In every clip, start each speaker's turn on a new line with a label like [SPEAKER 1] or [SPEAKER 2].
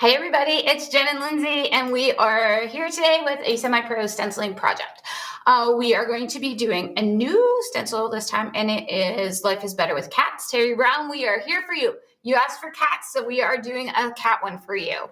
[SPEAKER 1] Hey everybody, it's Jen and Lindsey, and we are here today with a semi-pro stenciling project. We are going to be doing a new stencil this time, and it is Life is Better with Cats. Terry Brown, we are here for you. You asked for cats, so we are doing a cat one for you.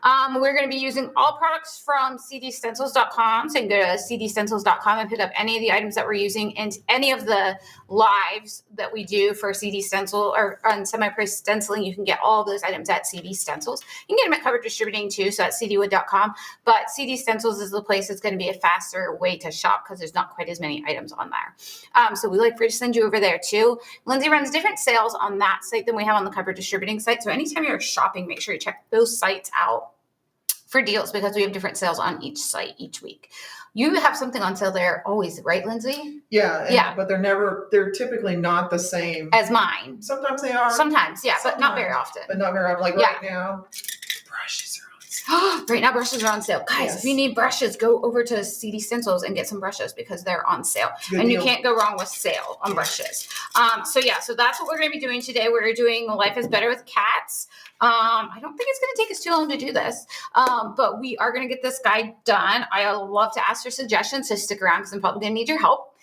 [SPEAKER 1] We're going to be using all products from cdstencils.com, so you can go to cdstencils.com and pick up any of the items that we're using, and any of the lives that we do for CD Stencil or on semi-pro stenciling. You can get all of those items at CD Stencils. You can get them at Cover Distributing too, so at cdwood.com. But CD Stencils is the place that's going to be a faster way to shop because there's not quite as many items on there. So we like for you to send you over there too. Lindsey runs different sales on that site than we have on the Cover Distributing site. So anytime you're shopping, make sure you check those sites out for deals because we have different sales on each site each week. You have something on sale there always, right, Lindsey?
[SPEAKER 2] Yeah. But they're typically not the same
[SPEAKER 1] as mine.
[SPEAKER 2] Sometimes they are.
[SPEAKER 1] Sometimes, but not very often.
[SPEAKER 2] But not very often. Like right now, brushes are on sale.
[SPEAKER 1] Right now, brushes are on sale. Guys,
[SPEAKER 2] Yes.
[SPEAKER 1] If you need brushes, go over to CD Stencils and get some brushes because they're on sale.
[SPEAKER 2] Good
[SPEAKER 1] and
[SPEAKER 2] deal.
[SPEAKER 1] You can't go wrong with sale on brushes. So that's what we're going to be doing today. We're doing Life is Better with Cats. I don't think it's going to take us too long to do this, but we are going to get this guide done. I love to ask for suggestions, so stick around because I'm probably going to need your help.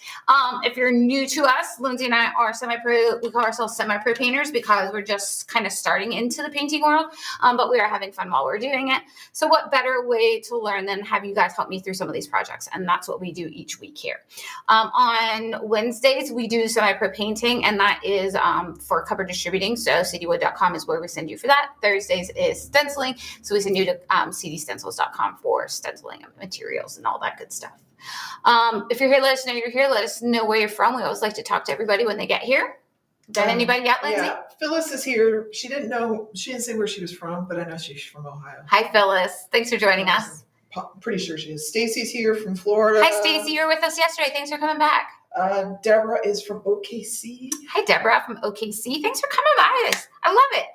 [SPEAKER 1] If you're new to us, Lindsey and I are semi-pro. We call ourselves semi-pro painters because we're just kind of starting into the painting world, but we are having fun while we're doing it. So what better way to learn than have you guys help me through some of these projects? And that's what we do each week here. On Wednesdays, we do semi-pro painting, and that is for Cover Distributing. So cdwood.com is where we send you for that. Thursdays is stenciling. So we send you to cdstencils.com for stenciling materials and all that good stuff. If you're here, let us know you're here. Let us know where you're from. We always like to talk to everybody when they get here. Got anybody yet, Lindsey?
[SPEAKER 2] Yeah, Phyllis is here. She didn't say where she was from, but I know she's from Ohio.
[SPEAKER 1] Hi, Phyllis. Thanks for joining us.
[SPEAKER 2] Pretty sure she is. Stacy's here from Florida.
[SPEAKER 1] Hi, Stacy. You were with us yesterday. Thanks for coming back.
[SPEAKER 2] Deborah is from OKC.
[SPEAKER 1] Hi, Deborah from OKC. Thanks for coming by us. I love it.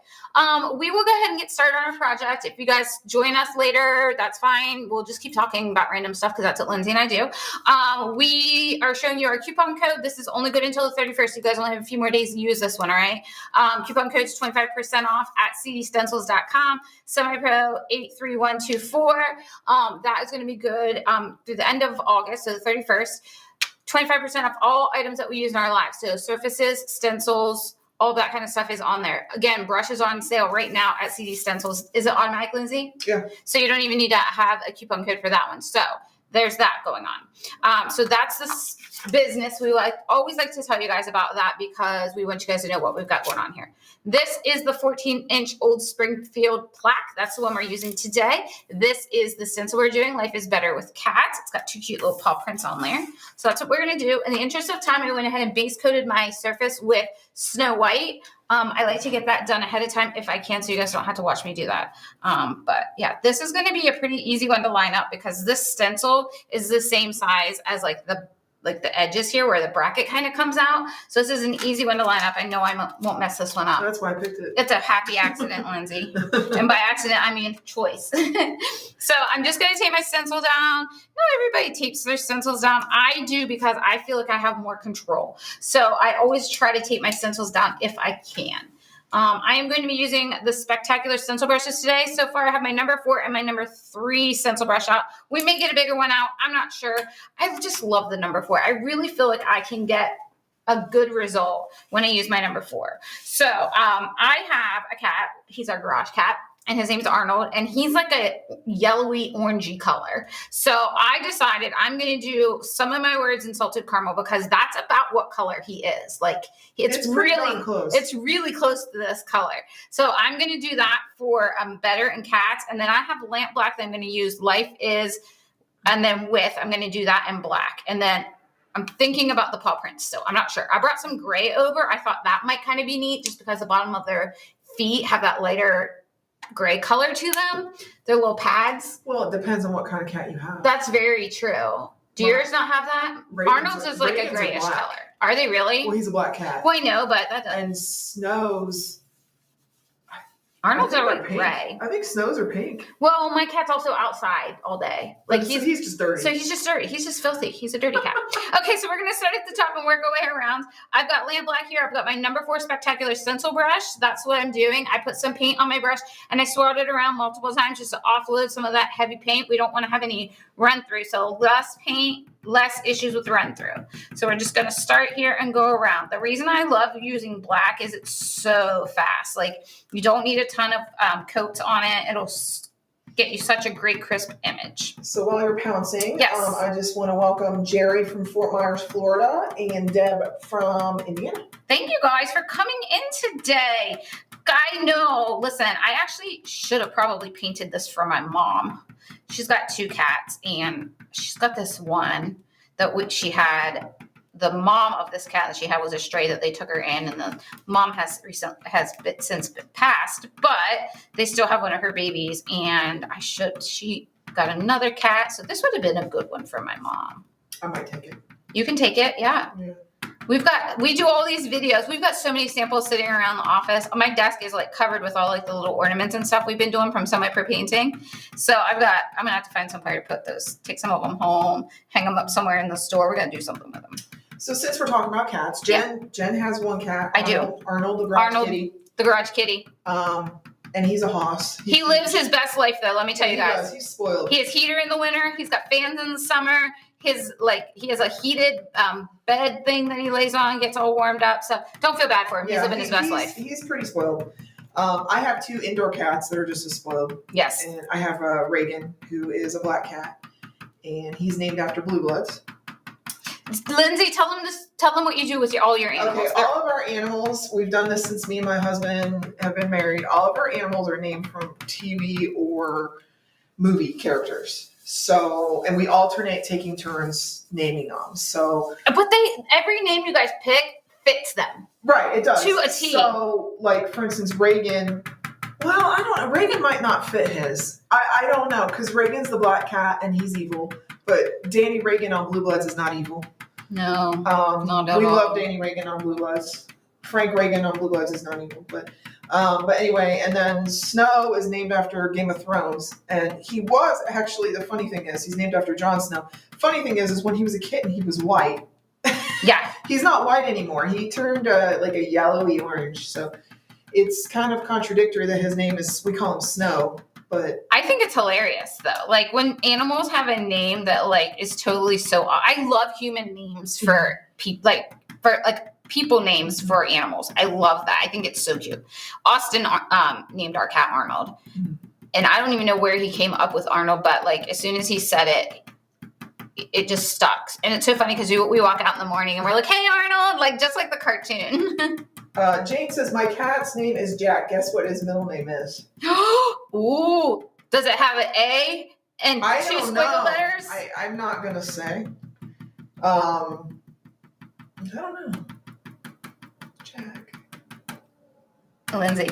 [SPEAKER 1] We will go ahead and get started on our project. If you guys join us later, that's fine. We'll just keep talking about random stuff because that's what Lindsey and I do. We are showing you our coupon code. This is only good until the 31st. You guys only have a few more days to use this one, all right? Coupon code is 25% off at cdstencils.com, semi-pro 83124. That is going to be good through the end of August, so the 31st. 25% off all items that we use in our lives. So surfaces, stencils, all that kind of stuff is on there. Again, brushes on sale right now at CD Stencils. Is it automatic, Lindsey?
[SPEAKER 2] Yeah.
[SPEAKER 1] So you don't even need to have a coupon code for that one. So there's that going on. So that's the business. We always like to tell you guys about that because we want you guys to know what we've got going on here. This is the 14-inch Old Springfield plaque. That's the one we're using today. This is the stencil we're doing, Life is Better with Cats. It's got two cute little paw prints on there. So that's what we're going to do. In the interest of time, I went ahead and base coated my surface with Snow White. I like to get that done ahead of time if I can, so you guys don't have to watch me do that. But yeah, this is going to be a pretty easy one to line up because this stencil is the same size as like the edges here where the bracket kind of comes out. So this is an easy one to line up. I know I won't mess this one up.
[SPEAKER 2] That's why I picked it.
[SPEAKER 1] It's a happy accident, Lindsey. And by accident, I mean choice. So I'm just going to tape my stencil down. Not everybody tapes their stencils down. I do because I feel like I have more control. So I always try to tape my stencils down if I can. I am going to be using the Spectacular stencil brushes today. So far, I have my number 4 and my number 3 stencil brush out. We may get a bigger one out. I'm not sure. I just love the number 4. I really feel like I can get a good result when I use my number 4. So I have a cat. He's our garage cat. And his name's Arnold, and he's like a yellowy, orangey color. So I decided I'm going to do some of my words in salted caramel because that's about what color he is. Like it's really
[SPEAKER 2] close.
[SPEAKER 1] It's really close to this color. So I'm going to do that for Better and Cats, and then I have lamp black that I'm going to use. Life is, and then with I'm going to do that in black, and then I'm thinking about the paw prints still. I'm not sure. I brought some gray over. I thought that might kind of be neat just because the bottom of their feet have that lighter gray color to them. They're little pads.
[SPEAKER 2] Well, it depends on what kind of cat you have.
[SPEAKER 1] That's very true. Do yours not have that? Arnold's is like a grayish color. Are they really?
[SPEAKER 2] Well, he's a black cat.
[SPEAKER 1] Well, I know, but that doesn't.
[SPEAKER 2] And Snow's,
[SPEAKER 1] Arnold's
[SPEAKER 2] I think
[SPEAKER 1] are
[SPEAKER 2] they're
[SPEAKER 1] like
[SPEAKER 2] pink.
[SPEAKER 1] gray.
[SPEAKER 2] I think Snow's are pink.
[SPEAKER 1] Well, my cat's also outside all day. Like
[SPEAKER 2] So he's just dirty.
[SPEAKER 1] So he's just dirty. He's just filthy. He's a dirty cat. Okay, so we're gonna start at the top and work our way around. I've got Lamp Black here. I've got my number 4 Spectacular stencil brush. That's what I'm doing. I put some paint on my brush and I swirled it around multiple times just to offload some of that heavy paint. We don't want to have any run through. So less paint, less issues with run through. So we're just gonna start here and go around. The reason I love using black is it's so fast. Like you don't need a ton of coats on it. It'll get you such a great crisp image.
[SPEAKER 2] So while you're pouncing,
[SPEAKER 1] yes.
[SPEAKER 2] I just want to welcome Jerry from Fort Myers, Florida, and Deb from Indiana.
[SPEAKER 1] Thank you guys for coming in today. I know, listen, I actually should have probably painted this for my mom. She's got 2 cats, and she's got this one that she had. The mom of this cat that she had was a stray that they took her in, and the mom has since passed, but they still have one of her babies. And she got another cat, so this would have been a good one for my mom.
[SPEAKER 2] I might take it.
[SPEAKER 1] You can take it, yeah. We do all these videos. We've got so many samples sitting around the office. My desk is like covered with all like the little ornaments and stuff we've been doing from semi-pro painting. So I'm gonna have to find somewhere to put those. Take some of them home, hang them up somewhere in the store. We're gonna do something with them.
[SPEAKER 2] So since we're talking about cats, Jen has one cat.
[SPEAKER 1] I do.
[SPEAKER 2] Arnold, the garage kitty.
[SPEAKER 1] The garage kitty.
[SPEAKER 2] And he's a hoss.
[SPEAKER 1] He lives his best life, though. Let me tell you guys.
[SPEAKER 2] Does. He's spoiled.
[SPEAKER 1] He has heater in the winter. He's got fans in the summer. He has a heated bed thing that he lays on, gets all warmed up. So don't feel bad for him. He's living his best life.
[SPEAKER 2] He's pretty spoiled. I have 2 indoor cats that are just as spoiled.
[SPEAKER 1] Yes.
[SPEAKER 2] And I have Reagan, who is a black cat, and he's named after Blue Bloods.
[SPEAKER 1] Lindsay, tell them what you do with all your animals.
[SPEAKER 2] Okay, all of our animals, we've done this since me and my husband have been married. All of our animals are named from TV or movie characters. So, and we alternate taking turns naming them. So,
[SPEAKER 1] but every name you guys pick fits them.
[SPEAKER 2] Right, it does.
[SPEAKER 1] To a T.
[SPEAKER 2] So, like, for instance, Reagan, well, I don't know. Reagan might not fit his. I don't know, because Reagan's the black cat and he's evil. But Danny Reagan on Blue Bloods is not evil.
[SPEAKER 1] No.
[SPEAKER 2] We love Danny Reagan on Blue Bloods. Frank Reagan on Blue Bloods is not evil. But anyway, and then Snow is named after Game of Thrones. And he was actually, the funny thing is, he's named after Jon Snow. Funny thing is when he was a kitten, he was white.
[SPEAKER 1] Yeah.
[SPEAKER 2] He's not white anymore. He turned like a yellowy orange. So it's kind of contradictory that his name is, we call him Snow. But
[SPEAKER 1] I think it's hilarious though. Like when animals have a name that like is totally so. I love human names for people, people names for animals. I love that. I think it's so cute. Austin named our cat Arnold, and I don't even know where he came up with Arnold, but like as soon as he said it, it just stuck. And it's so funny because we walk out in the morning and we're like, "Hey Arnold!" Like just like the cartoon.
[SPEAKER 2] Jane says, my cat's name is Jack. Guess what his middle name is?
[SPEAKER 1] Ooh. Does it have an A and 2 squiggle letters?
[SPEAKER 2] I'm not going to say. I don't know. Jack.
[SPEAKER 1] Lindsay,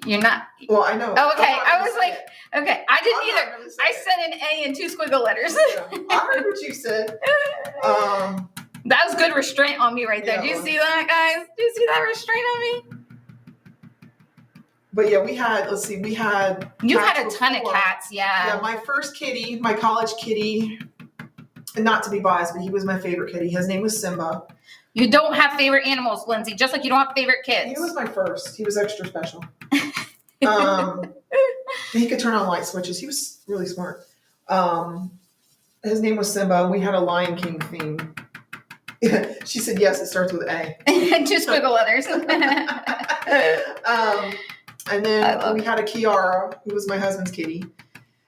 [SPEAKER 1] you're not.
[SPEAKER 2] Well, I know.
[SPEAKER 1] Oh, okay. I was like, okay. I didn't either. I said an A and 2 squiggle letters.
[SPEAKER 2] Yeah, I heard what you said.
[SPEAKER 1] That was good restraint on me right there. Do you see that, guys? Do you see that restraint on me?
[SPEAKER 2] But yeah, we had
[SPEAKER 1] You had a ton of cats, yeah.
[SPEAKER 2] Yeah, my first kitty, my college kitty, and not to be biased, but he was my favorite kitty. His name was Simba.
[SPEAKER 1] You don't have favorite animals, Lindsay, just like you don't have favorite kids.
[SPEAKER 2] He was my first. He was extra special. He could turn on light switches. He was really smart. His name was Simba. We had a Lion King theme. She said, yes, it starts with A.
[SPEAKER 1] 2 squiggle letters.
[SPEAKER 2] And then we had a Kiara, who was my husband's kitty,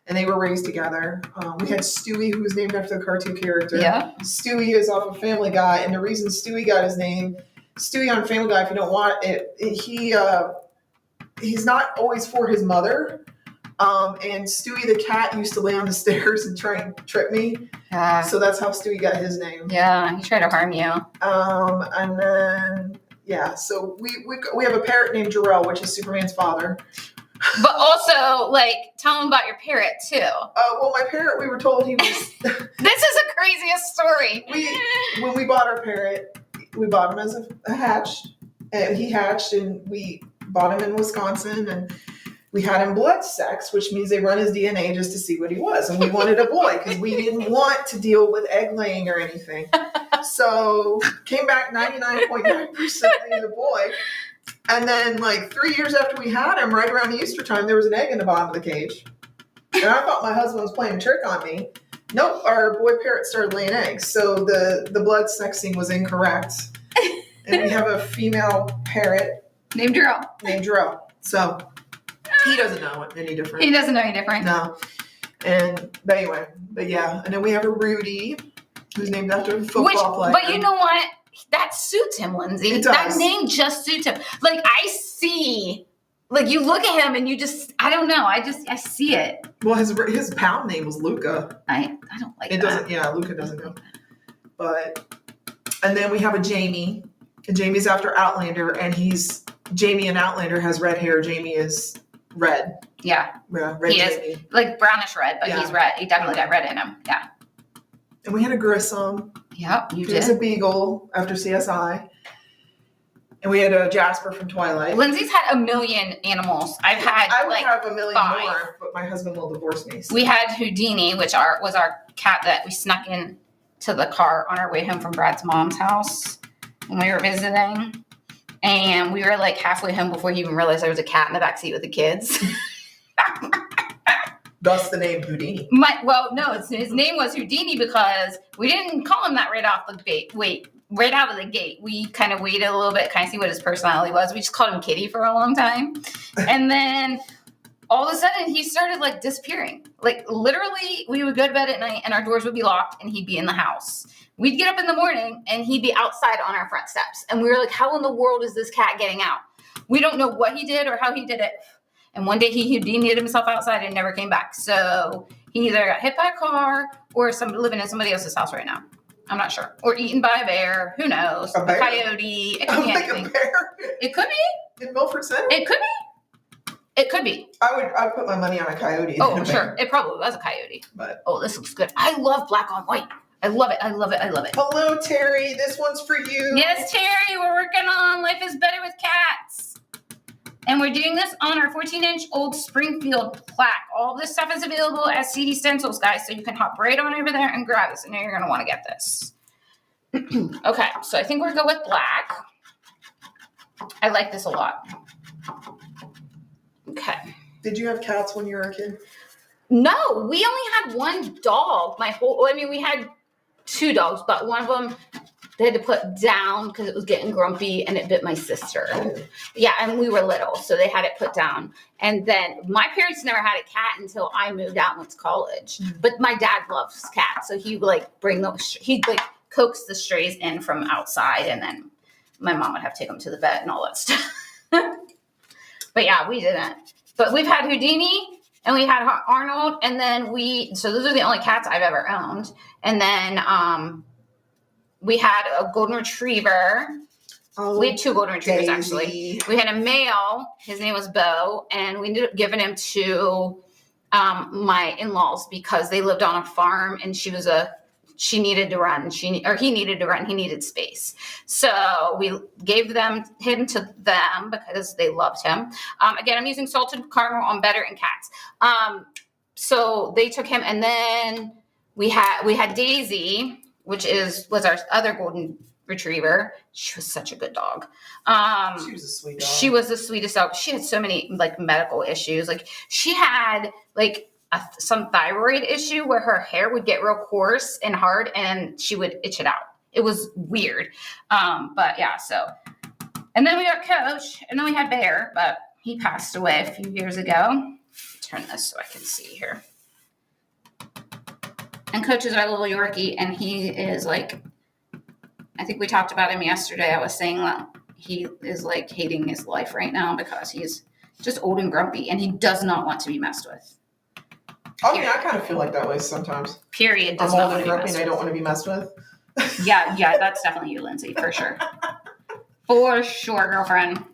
[SPEAKER 2] and they were raised together. We had Stewie, who was named after the cartoon character.
[SPEAKER 1] Yeah.
[SPEAKER 2] Stewie is off of Family Guy, and the reason Stewie got his name, Stewie on Family Guy, if you don't want it, he's not always for his mother. And Stewie the cat used to lay on the stairs and try and trip me. So that's how Stewie got his name.
[SPEAKER 1] Yeah, he tried to harm you.
[SPEAKER 2] And then, yeah, so we have a parrot named Jarrell, which is Superman's father.
[SPEAKER 1] But also, like, tell him about your parrot, too.
[SPEAKER 2] Well, my parrot, we were told he was...
[SPEAKER 1] This is the craziest story.
[SPEAKER 2] When we bought our parrot, we bought him as a hatch. And he hatched, and we bought him in Wisconsin, and We had him blood sex, which means they run his DNA just to see what he was. And we wanted a boy because we didn't want to deal with egg laying or anything. So came back 99.9% a boy. And then like 3 years after we had him, right around Easter time, there was an egg in the bottom of the cage. And I thought my husband was playing a trick on me. Nope, our boy parrot started laying eggs. So the blood sexing was incorrect. And we have a female parrot.
[SPEAKER 1] Named Drew.
[SPEAKER 2] So he doesn't know any different.
[SPEAKER 1] He doesn't know any different.
[SPEAKER 2] No. But anyway, yeah. And then we have a Rudy, who's named after a football player.
[SPEAKER 1] But you know what? That suits him, Lindsay.
[SPEAKER 2] It does.
[SPEAKER 1] That name just suits him. Like, I see, like, you look at him and you just, I don't know. I see it.
[SPEAKER 2] Well, his pound name was Luca.
[SPEAKER 1] I don't like
[SPEAKER 2] it.
[SPEAKER 1] Doesn't,
[SPEAKER 2] yeah, Luca doesn't go. And then we have a Jamie. And Jamie's after Outlander, and Jamie in Outlander has red hair. Jamie is red.
[SPEAKER 1] Yeah.
[SPEAKER 2] Red
[SPEAKER 1] he
[SPEAKER 2] Jamie.
[SPEAKER 1] is like brownish red, but he's red. He definitely got red in him. Yeah.
[SPEAKER 2] And we had a Grissom.
[SPEAKER 1] Yep, you did.
[SPEAKER 2] He was a beagle after CSI. And we had a Jasper from Twilight.
[SPEAKER 1] Lindsay's had a million animals. I would
[SPEAKER 2] have a million
[SPEAKER 1] 5.
[SPEAKER 2] more, but my husband will divorce me. So.
[SPEAKER 1] We had Houdini, which was our cat that we snuck in to the car on our way home from Brad's mom's house when we were visiting. And we were like halfway home before he even realized there was a cat in the backseat with the kids.
[SPEAKER 2] Thus the name Houdini.
[SPEAKER 1] His name was Houdini because we didn't call him that right off the gate. Right out of the gate. We kind of waited a little bit, kind of see what his personality was. We just called him Kitty for a long time. And then all of a sudden he started like disappearing. Like literally we would go to bed at night and our doors would be locked and he'd be in the house. We'd get up in the morning and he'd be outside on our front steps. And we were like, how in the world is this cat getting out? We don't know what he did or how he did it. And one day he Houdini'd himself outside and never came back. So he either got hit by a car or living in somebody else's house right now. I'm not sure. Or eaten by a bear. Who knows? A coyote. It could be anything.
[SPEAKER 2] A bear?
[SPEAKER 1] It could be.
[SPEAKER 2] In Milford Center?
[SPEAKER 1] It could be. It could be.
[SPEAKER 2] I'd put my money on a coyote.
[SPEAKER 1] Oh, sure. It probably was a coyote.
[SPEAKER 2] But
[SPEAKER 1] this looks good. I love black on white. I love it. I love it. I love it.
[SPEAKER 2] Hello, Terry. This one's for you.
[SPEAKER 1] Yes, Terry. We're working on Life is Better with Cats. And we're doing this on our 14-inch old Springfield plaque. All this stuff is available at CD Stencils, guys, so you can hop right on over there and grab this. I know you're going to want to get this. Okay, so I think we're going to go with black. I like this a lot. Okay.
[SPEAKER 2] Did you have cats when you were a kid?
[SPEAKER 1] No, we only had one dog. We had 2 dogs, but one of them they had to put down because it was getting grumpy and it bit my sister.
[SPEAKER 2] Oh.
[SPEAKER 1] Yeah, and we were little, so they had it put down. And then my parents never had a cat until I moved out and went to college. Mm-hmm. But my dad loves cats, so he would he'd coax the strays in from outside, and then my mom would have to take them to the vet and all that stuff. But yeah, we didn't. But we've had Houdini and we had Arnold, and then so those are the only cats I've ever owned. And then we had a golden retriever. Oh, we had 2 golden retrievers, actually. We had a male. His name was Bo, and we ended up giving him to my in-laws because they lived on a farm, and he needed to run. He needed space. So we gave him to them because they loved him. Again, I'm using salted caramel on Better and Cats. So they took him, and then we had Daisy, which was our other golden retriever. She was such a good dog.
[SPEAKER 2] She was a sweet dog.
[SPEAKER 1] She was the sweetest dog. She had so many medical issues. She had some thyroid issue where her hair would get real coarse and hard and she would itch it out. It was weird. But yeah, so. And then we got Coach, and then we had Bear, but he passed away a few years ago. Turn this so I can see here. And Coach is our little Yorkie, and he is I think we talked about him yesterday. I was saying that he is hating his life right now because he's just old and grumpy, and he does not want to be messed with.
[SPEAKER 2] I kind of feel like that way sometimes.
[SPEAKER 1] Period.
[SPEAKER 2] I'm old and grumpy and I don't want to be messed with.
[SPEAKER 1] Yeah, that's definitely you, Lindsay, for sure. For sure, girlfriend.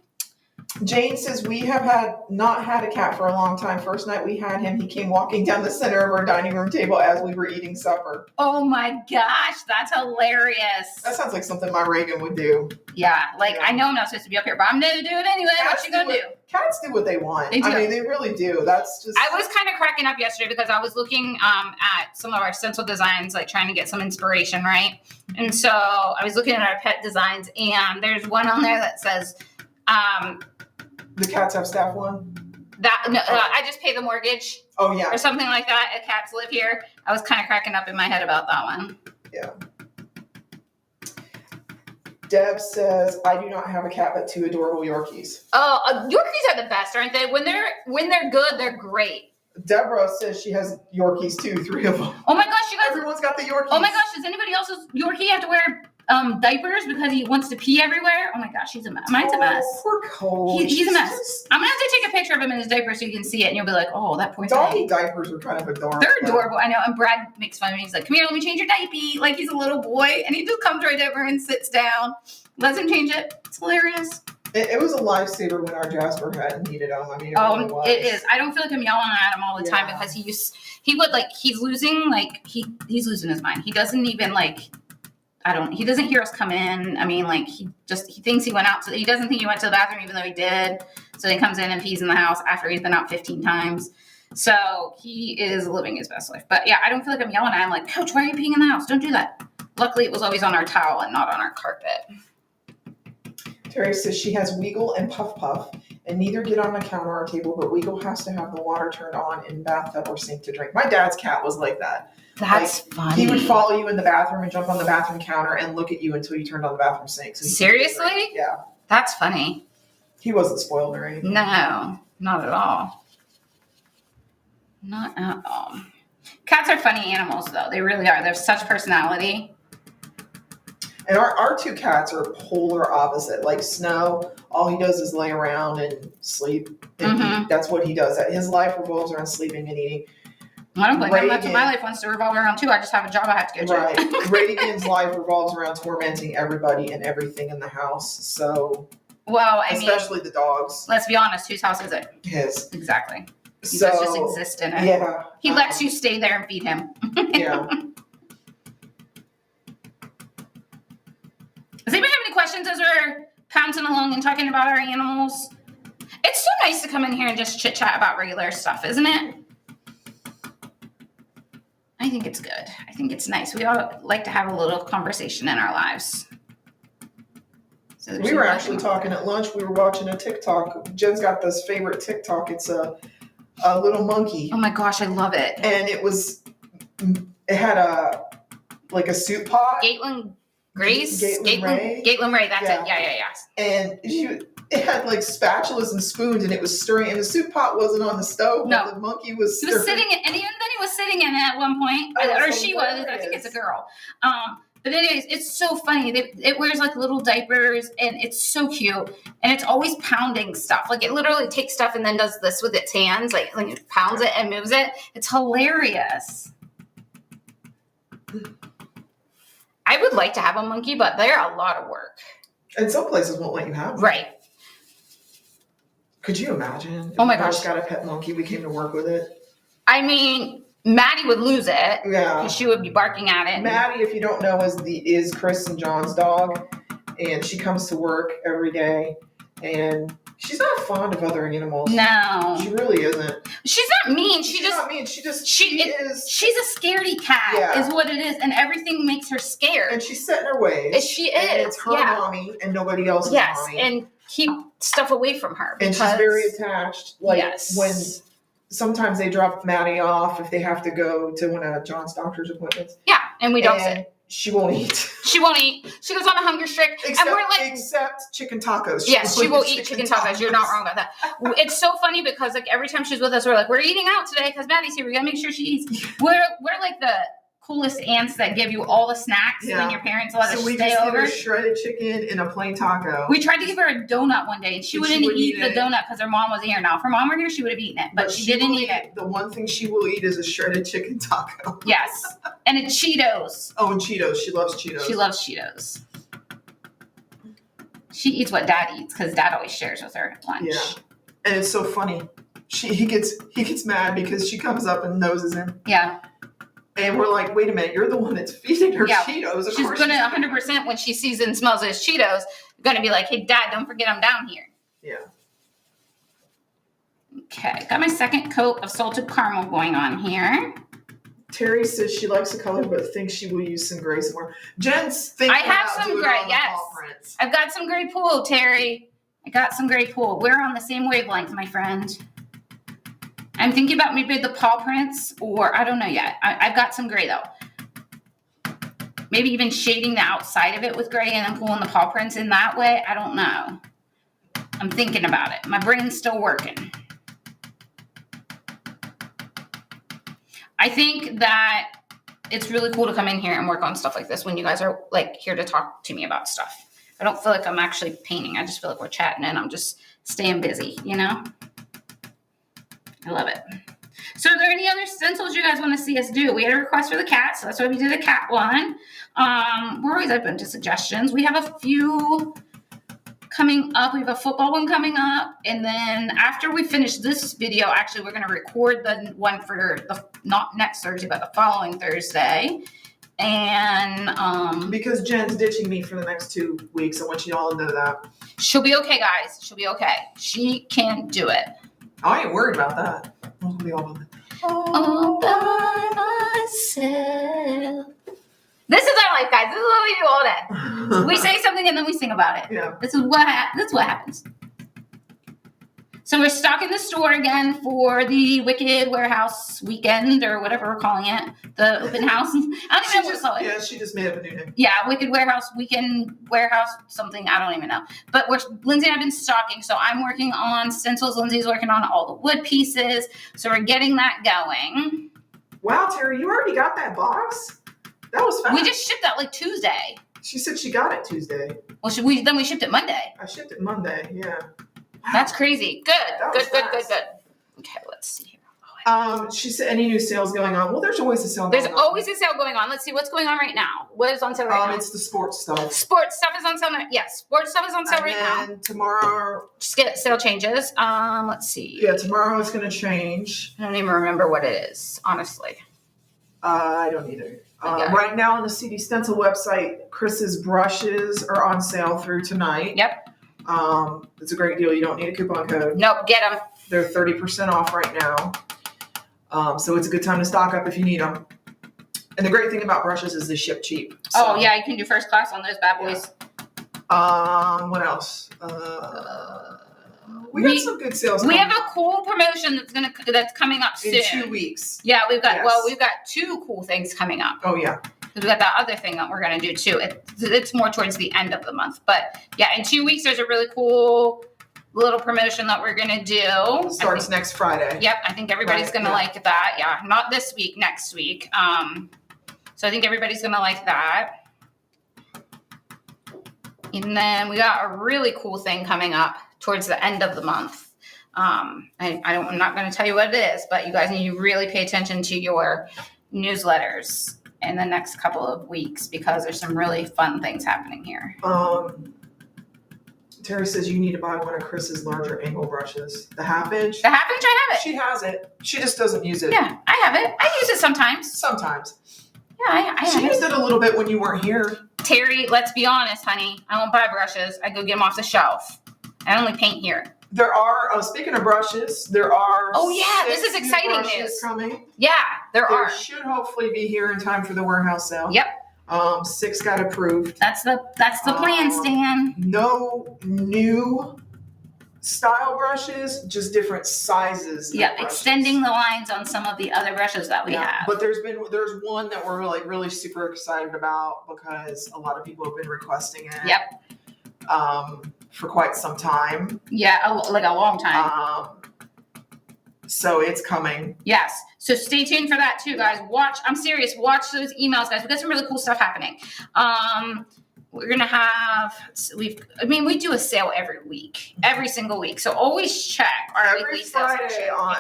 [SPEAKER 2] Jane says, we have not had a cat for a long time. First night we had him, he came walking down the center of our dining room table as we were eating supper.
[SPEAKER 1] Oh my gosh, that's hilarious.
[SPEAKER 2] That sounds like something my Reagan would do.
[SPEAKER 1] Yeah, I know I'm not supposed to be up here, but I'm going to do it anyway. What you going to do?
[SPEAKER 2] Cats do what they want.
[SPEAKER 1] They do.
[SPEAKER 2] I mean, they really do. That's just...
[SPEAKER 1] I was kind of cracking up yesterday because I was looking at some of our stencil designs, trying to get some inspiration, right? And so I was looking at our pet designs, and there's one on there that says...
[SPEAKER 2] the cats have staff one?
[SPEAKER 1] I just pay the mortgage.
[SPEAKER 2] Oh, yeah.
[SPEAKER 1] Or something like that. Cats live here. I was kind of cracking up in my head about that one.
[SPEAKER 2] Yeah. Deb says, I do not have a cat, but 2 adorable Yorkies.
[SPEAKER 1] Oh, Yorkies are the best, aren't they? When they're good, they're great.
[SPEAKER 2] Deborah says she has Yorkies too, 3 of them.
[SPEAKER 1] Oh my gosh, you guys!
[SPEAKER 2] Everyone's got the Yorkies.
[SPEAKER 1] Oh my gosh, does anybody else's Yorkie have to wear diapers because he wants to pee everywhere? Oh my gosh, he's a mess. Mine's a mess.
[SPEAKER 2] Poor Cole.
[SPEAKER 1] He's a mess. I'm gonna have to take a picture of him in his diaper so you can see it, and you'll be like, oh, that poor
[SPEAKER 2] Doggy
[SPEAKER 1] thing.
[SPEAKER 2] diapers are kind of adorable.
[SPEAKER 1] They're adorable, I know. And Brad makes fun of me. He's like, come here, let me change your diaper. Like he's a little boy, and he just comes right over and sits down, lets him change it. It's hilarious.
[SPEAKER 2] It was a lifesaver when our Jasper hadn't needed them. I mean, it really was.
[SPEAKER 1] It is. I don't feel like I'm yelling at him all the time because he's losing his mind. He doesn't even he doesn't hear us come in. I mean, he thinks he went out he doesn't think he went to the bathroom even though he did. So he comes in and pees in the house after he's been out 15 times. So he is living his best life. But yeah, I don't feel like I'm yelling at him like, Coach, why are you peeing in the house? Don't do that. Luckily, it was always on our towel and not on our carpet.
[SPEAKER 2] Terry says she has Weagle and Puff Puff, and neither get on the counter or table, but Weagle has to have the water turned on in bathtub or sink to drink. My dad's cat was like that.
[SPEAKER 1] That's funny.
[SPEAKER 2] He would follow you in the bathroom and jump on the bathroom counter and look at you until you turned on the bathroom sink. So
[SPEAKER 1] seriously?
[SPEAKER 2] Yeah.
[SPEAKER 1] That's funny.
[SPEAKER 2] He wasn't spoiled or anything.
[SPEAKER 1] No, not at all. Not at all. Cats are funny animals, though. They really are. They have such personality.
[SPEAKER 2] And our 2 cats are polar opposite. Like Snow, all he does is lay around and sleep and eat. That's what he does. His life revolves around sleeping and eating.
[SPEAKER 1] I don't blame him. That's what my life wants to revolve around too. I just have a job I have to go to.
[SPEAKER 2] Right. Reagan's life revolves around tormenting everybody and everything in the house. So, especially the dogs.
[SPEAKER 1] Let's be honest. Whose house is it?
[SPEAKER 2] His.
[SPEAKER 1] Exactly. He does just exist in it.
[SPEAKER 2] Yeah.
[SPEAKER 1] He lets you stay there and feed him.
[SPEAKER 2] Yeah.
[SPEAKER 1] Does anybody have any questions as we're pouncing along and talking about our animals? It's so nice to come in here and just chit chat about regular stuff, isn't it? I think it's good. I think it's nice. We all like to have a little conversation in our lives. So
[SPEAKER 2] we were actually talking at lunch. We were watching a TikTok. Jen's got this favorite TikTok. It's a little monkey.
[SPEAKER 1] Oh my gosh, I love it.
[SPEAKER 2] And it had a soup pot.
[SPEAKER 1] Gaitlin Grace?
[SPEAKER 2] Gaitlin
[SPEAKER 1] Ray, that's it. Yeah.
[SPEAKER 2] And it had spatulas and spoons, and it was stirring. And the soup pot wasn't on the stove.
[SPEAKER 1] No,
[SPEAKER 2] the monkey was.
[SPEAKER 1] He was sitting, and even then he was sitting in it at one point, or she was. I think it's a girl. But anyways, it's so funny. It wears little diapers, and it's so cute. And it's always pounding stuff. It literally takes stuff and then does this with its hands, it pounds it and moves it. It's hilarious. I would like to have a monkey, but they're a lot of work.
[SPEAKER 2] And some places won't let you have them.
[SPEAKER 1] Right.
[SPEAKER 2] Could you imagine?
[SPEAKER 1] Oh my gosh.
[SPEAKER 2] Got a pet monkey. We came to work with it.
[SPEAKER 1] I mean, Maddie would lose it.
[SPEAKER 2] Yeah.
[SPEAKER 1] Because she would be barking at it.
[SPEAKER 2] Maddie, if you don't know, is Chris and John's dog. And she comes to work every day. And she's not fond of other animals.
[SPEAKER 1] No.
[SPEAKER 2] She really isn't.
[SPEAKER 1] She's not mean.
[SPEAKER 2] She's not mean. She is.
[SPEAKER 1] She's a scaredy cat, is what it is. And everything makes her scared.
[SPEAKER 2] And she's set in her ways.
[SPEAKER 1] She is.
[SPEAKER 2] And it's her mommy and nobody else's mommy.
[SPEAKER 1] Yes, and keep stuff away from her.
[SPEAKER 2] And she's very attached. When sometimes they drop Maddie off if they have to go to one of John's doctor's appointments.
[SPEAKER 1] Yeah, and we don't sit.
[SPEAKER 2] She won't eat.
[SPEAKER 1] She won't eat. She goes on a hunger streak.
[SPEAKER 2] Except chicken tacos.
[SPEAKER 1] Yes, she will eat chicken tacos. You're not wrong about that. It's so funny because every time she's with us, we're eating out today because Maddie's here. We gotta make sure she eats. We're the coolest aunts that give you all the snacks when your parents let us stay over. So we just give her
[SPEAKER 2] shredded chicken and a plain taco.
[SPEAKER 1] We tried to give her a donut one day, and she wouldn't eat the donut because her mom was here. Now, if her mom were here, she would have eaten it, but she didn't eat it.
[SPEAKER 2] The one thing she will eat is a shredded chicken taco.
[SPEAKER 1] Yes, and it's Cheetos.
[SPEAKER 2] Oh, and Cheetos. She loves Cheetos.
[SPEAKER 1] She loves Cheetos. She eats what Dad eats because Dad always shares with her at lunch.
[SPEAKER 2] Yeah. And it's so funny. He gets mad because she comes up and noses him.
[SPEAKER 1] Yeah.
[SPEAKER 2] And we're like, wait a minute, you're the one that's feeding her
[SPEAKER 1] Yeah.
[SPEAKER 2] Cheetos.
[SPEAKER 1] She's going to 100% when she sees and smells his Cheetos, going to be like, hey, Dad, don't forget I'm down here.
[SPEAKER 2] Yeah.
[SPEAKER 1] Okay. Got my second coat of salted caramel going on here.
[SPEAKER 2] Terry says she likes the color, but thinks she will use some gray somewhere. Jen's thinking
[SPEAKER 1] I have
[SPEAKER 2] about
[SPEAKER 1] some
[SPEAKER 2] doing
[SPEAKER 1] gray,
[SPEAKER 2] all the
[SPEAKER 1] yes.
[SPEAKER 2] paw prints.
[SPEAKER 1] I've got some gray pool, Terry. I got some gray pool. We're on the same wavelength, my friend. I'm thinking about maybe the paw prints, or I don't know yet. I've got some gray though. Maybe even shading the outside of it with gray and then pulling the paw prints in that way. I don't know. I'm thinking about it. My brain's still working. I think that it's really cool to come in here and work on stuff like this when you guys are like here to talk to me about stuff. I don't feel like I'm actually painting. I just feel like we're chatting and I'm just staying busy, you know? I love it. So are there any other stencils you guys want to see us do? We had a request for the cat, so that's why we did a cat one. We're always open to suggestions. We have a few coming up. We have a football one coming up. And then after we finish this video, actually, we're going to record the one for not next Thursday, but the following Thursday. And
[SPEAKER 2] because Jen's ditching me for the next 2 weeks, I want you all to know that.
[SPEAKER 1] She'll be okay, guys. She'll be okay. She can do it.
[SPEAKER 2] I ain't worried about that. I'll be all
[SPEAKER 1] by myself. This is our life, guys. This is what we do all day. We say something and then we sing about it.
[SPEAKER 2] Yeah.
[SPEAKER 1] This is what happens. So we're stocking the store again for the Wicked Warehouse weekend or whatever we're calling it. The open house. I don't even know what to call it.
[SPEAKER 2] Yeah, she just made up a new name.
[SPEAKER 1] Yeah, Wicked Warehouse weekend warehouse something. I don't even know. But Lindsay and I've been stocking. So I'm working on stencils. Lindsay's working on all the wood pieces. So we're getting that going.
[SPEAKER 2] Wow, Terry, you already got that box? That was fast.
[SPEAKER 1] We just shipped that like Tuesday.
[SPEAKER 2] She said she got it Tuesday.
[SPEAKER 1] Well, then we shipped it Monday.
[SPEAKER 2] I shipped it Monday, yeah.
[SPEAKER 1] That's crazy. Good. Good. Okay, let's see here.
[SPEAKER 2] She said, any new sales going on? Well, there's always a sale going on.
[SPEAKER 1] There's always a sale going on. Let's see what's going on right now. What is on sale right now?
[SPEAKER 2] It's the sports stuff.
[SPEAKER 1] Sports stuff is on sale now. Yes, sports stuff is on sale right now.
[SPEAKER 2] And tomorrow.
[SPEAKER 1] Just get sale changes. Let's see.
[SPEAKER 2] Yeah, tomorrow it's going to change.
[SPEAKER 1] I don't even remember what it is, honestly.
[SPEAKER 2] I don't either.
[SPEAKER 1] Okay.
[SPEAKER 2] Right now on the CD Stencil website, Chris's brushes are on sale through tonight.
[SPEAKER 1] Yep.
[SPEAKER 2] It's a great deal. You don't need a coupon code.
[SPEAKER 1] Nope, get them.
[SPEAKER 2] They're 30% off right now. So it's a good time to stock up if you need them. And the great thing about brushes is they ship cheap. So.
[SPEAKER 1] Oh, yeah, you can do first class on those bad boys.
[SPEAKER 2] Yeah. What else? We got some good sales.
[SPEAKER 1] We have a cool promotion that's coming up soon.
[SPEAKER 2] In 2 weeks.
[SPEAKER 1] Yeah, we've got 2 cool things coming up.
[SPEAKER 2] Oh, yeah.
[SPEAKER 1] Because we got that other thing that we're going to do too. It's more towards the end of the month. But yeah, in 2 weeks, there's a really cool little promotion that we're going to do.
[SPEAKER 2] Starts next Friday.
[SPEAKER 1] Yep. I think everybody's going to like that. Yeah. Not this week, next week. So I think everybody's going to like that. And then we got a really cool thing coming up towards the end of the month. I'm not going to tell you what it is, but you guys need to really pay attention to your newsletters in the next couple of weeks because there's some really fun things happening here.
[SPEAKER 2] Terry says you need to buy one of Chris's larger angle brushes. The half inch.
[SPEAKER 1] The half inch, I have it.
[SPEAKER 2] She has it. She just doesn't use it.
[SPEAKER 1] Yeah, I have it. I use it sometimes.
[SPEAKER 2] Sometimes.
[SPEAKER 1] Yeah, I
[SPEAKER 2] She
[SPEAKER 1] have
[SPEAKER 2] used it a little bit when you weren't here.
[SPEAKER 1] Terry, let's be honest, honey. I don't buy brushes. I go get them off the shelf. I only paint here.
[SPEAKER 2] There are, speaking of brushes, there are.
[SPEAKER 1] Oh, yeah, this is exciting news.
[SPEAKER 2] Coming.
[SPEAKER 1] Yeah, there are.
[SPEAKER 2] Should hopefully be here in time for the warehouse sale.
[SPEAKER 1] Yep.
[SPEAKER 2] 6 got approved.
[SPEAKER 1] That's the plan, Stan.
[SPEAKER 2] No new style brushes, just different sizes.
[SPEAKER 1] Yeah, extending the lines on some of the other brushes that we have.
[SPEAKER 2] But there's one that we're like really super excited about because a lot of people have been requesting it.
[SPEAKER 1] Yep.
[SPEAKER 2] For quite some time.
[SPEAKER 1] Yeah, like a long time.
[SPEAKER 2] So it's coming.
[SPEAKER 1] Yes. So stay tuned for that too, guys. I'm serious. Watch those emails, guys. We've got some really cool stuff happening. We're going to have, we do a sale every week, every single week. So always check our weekly sales.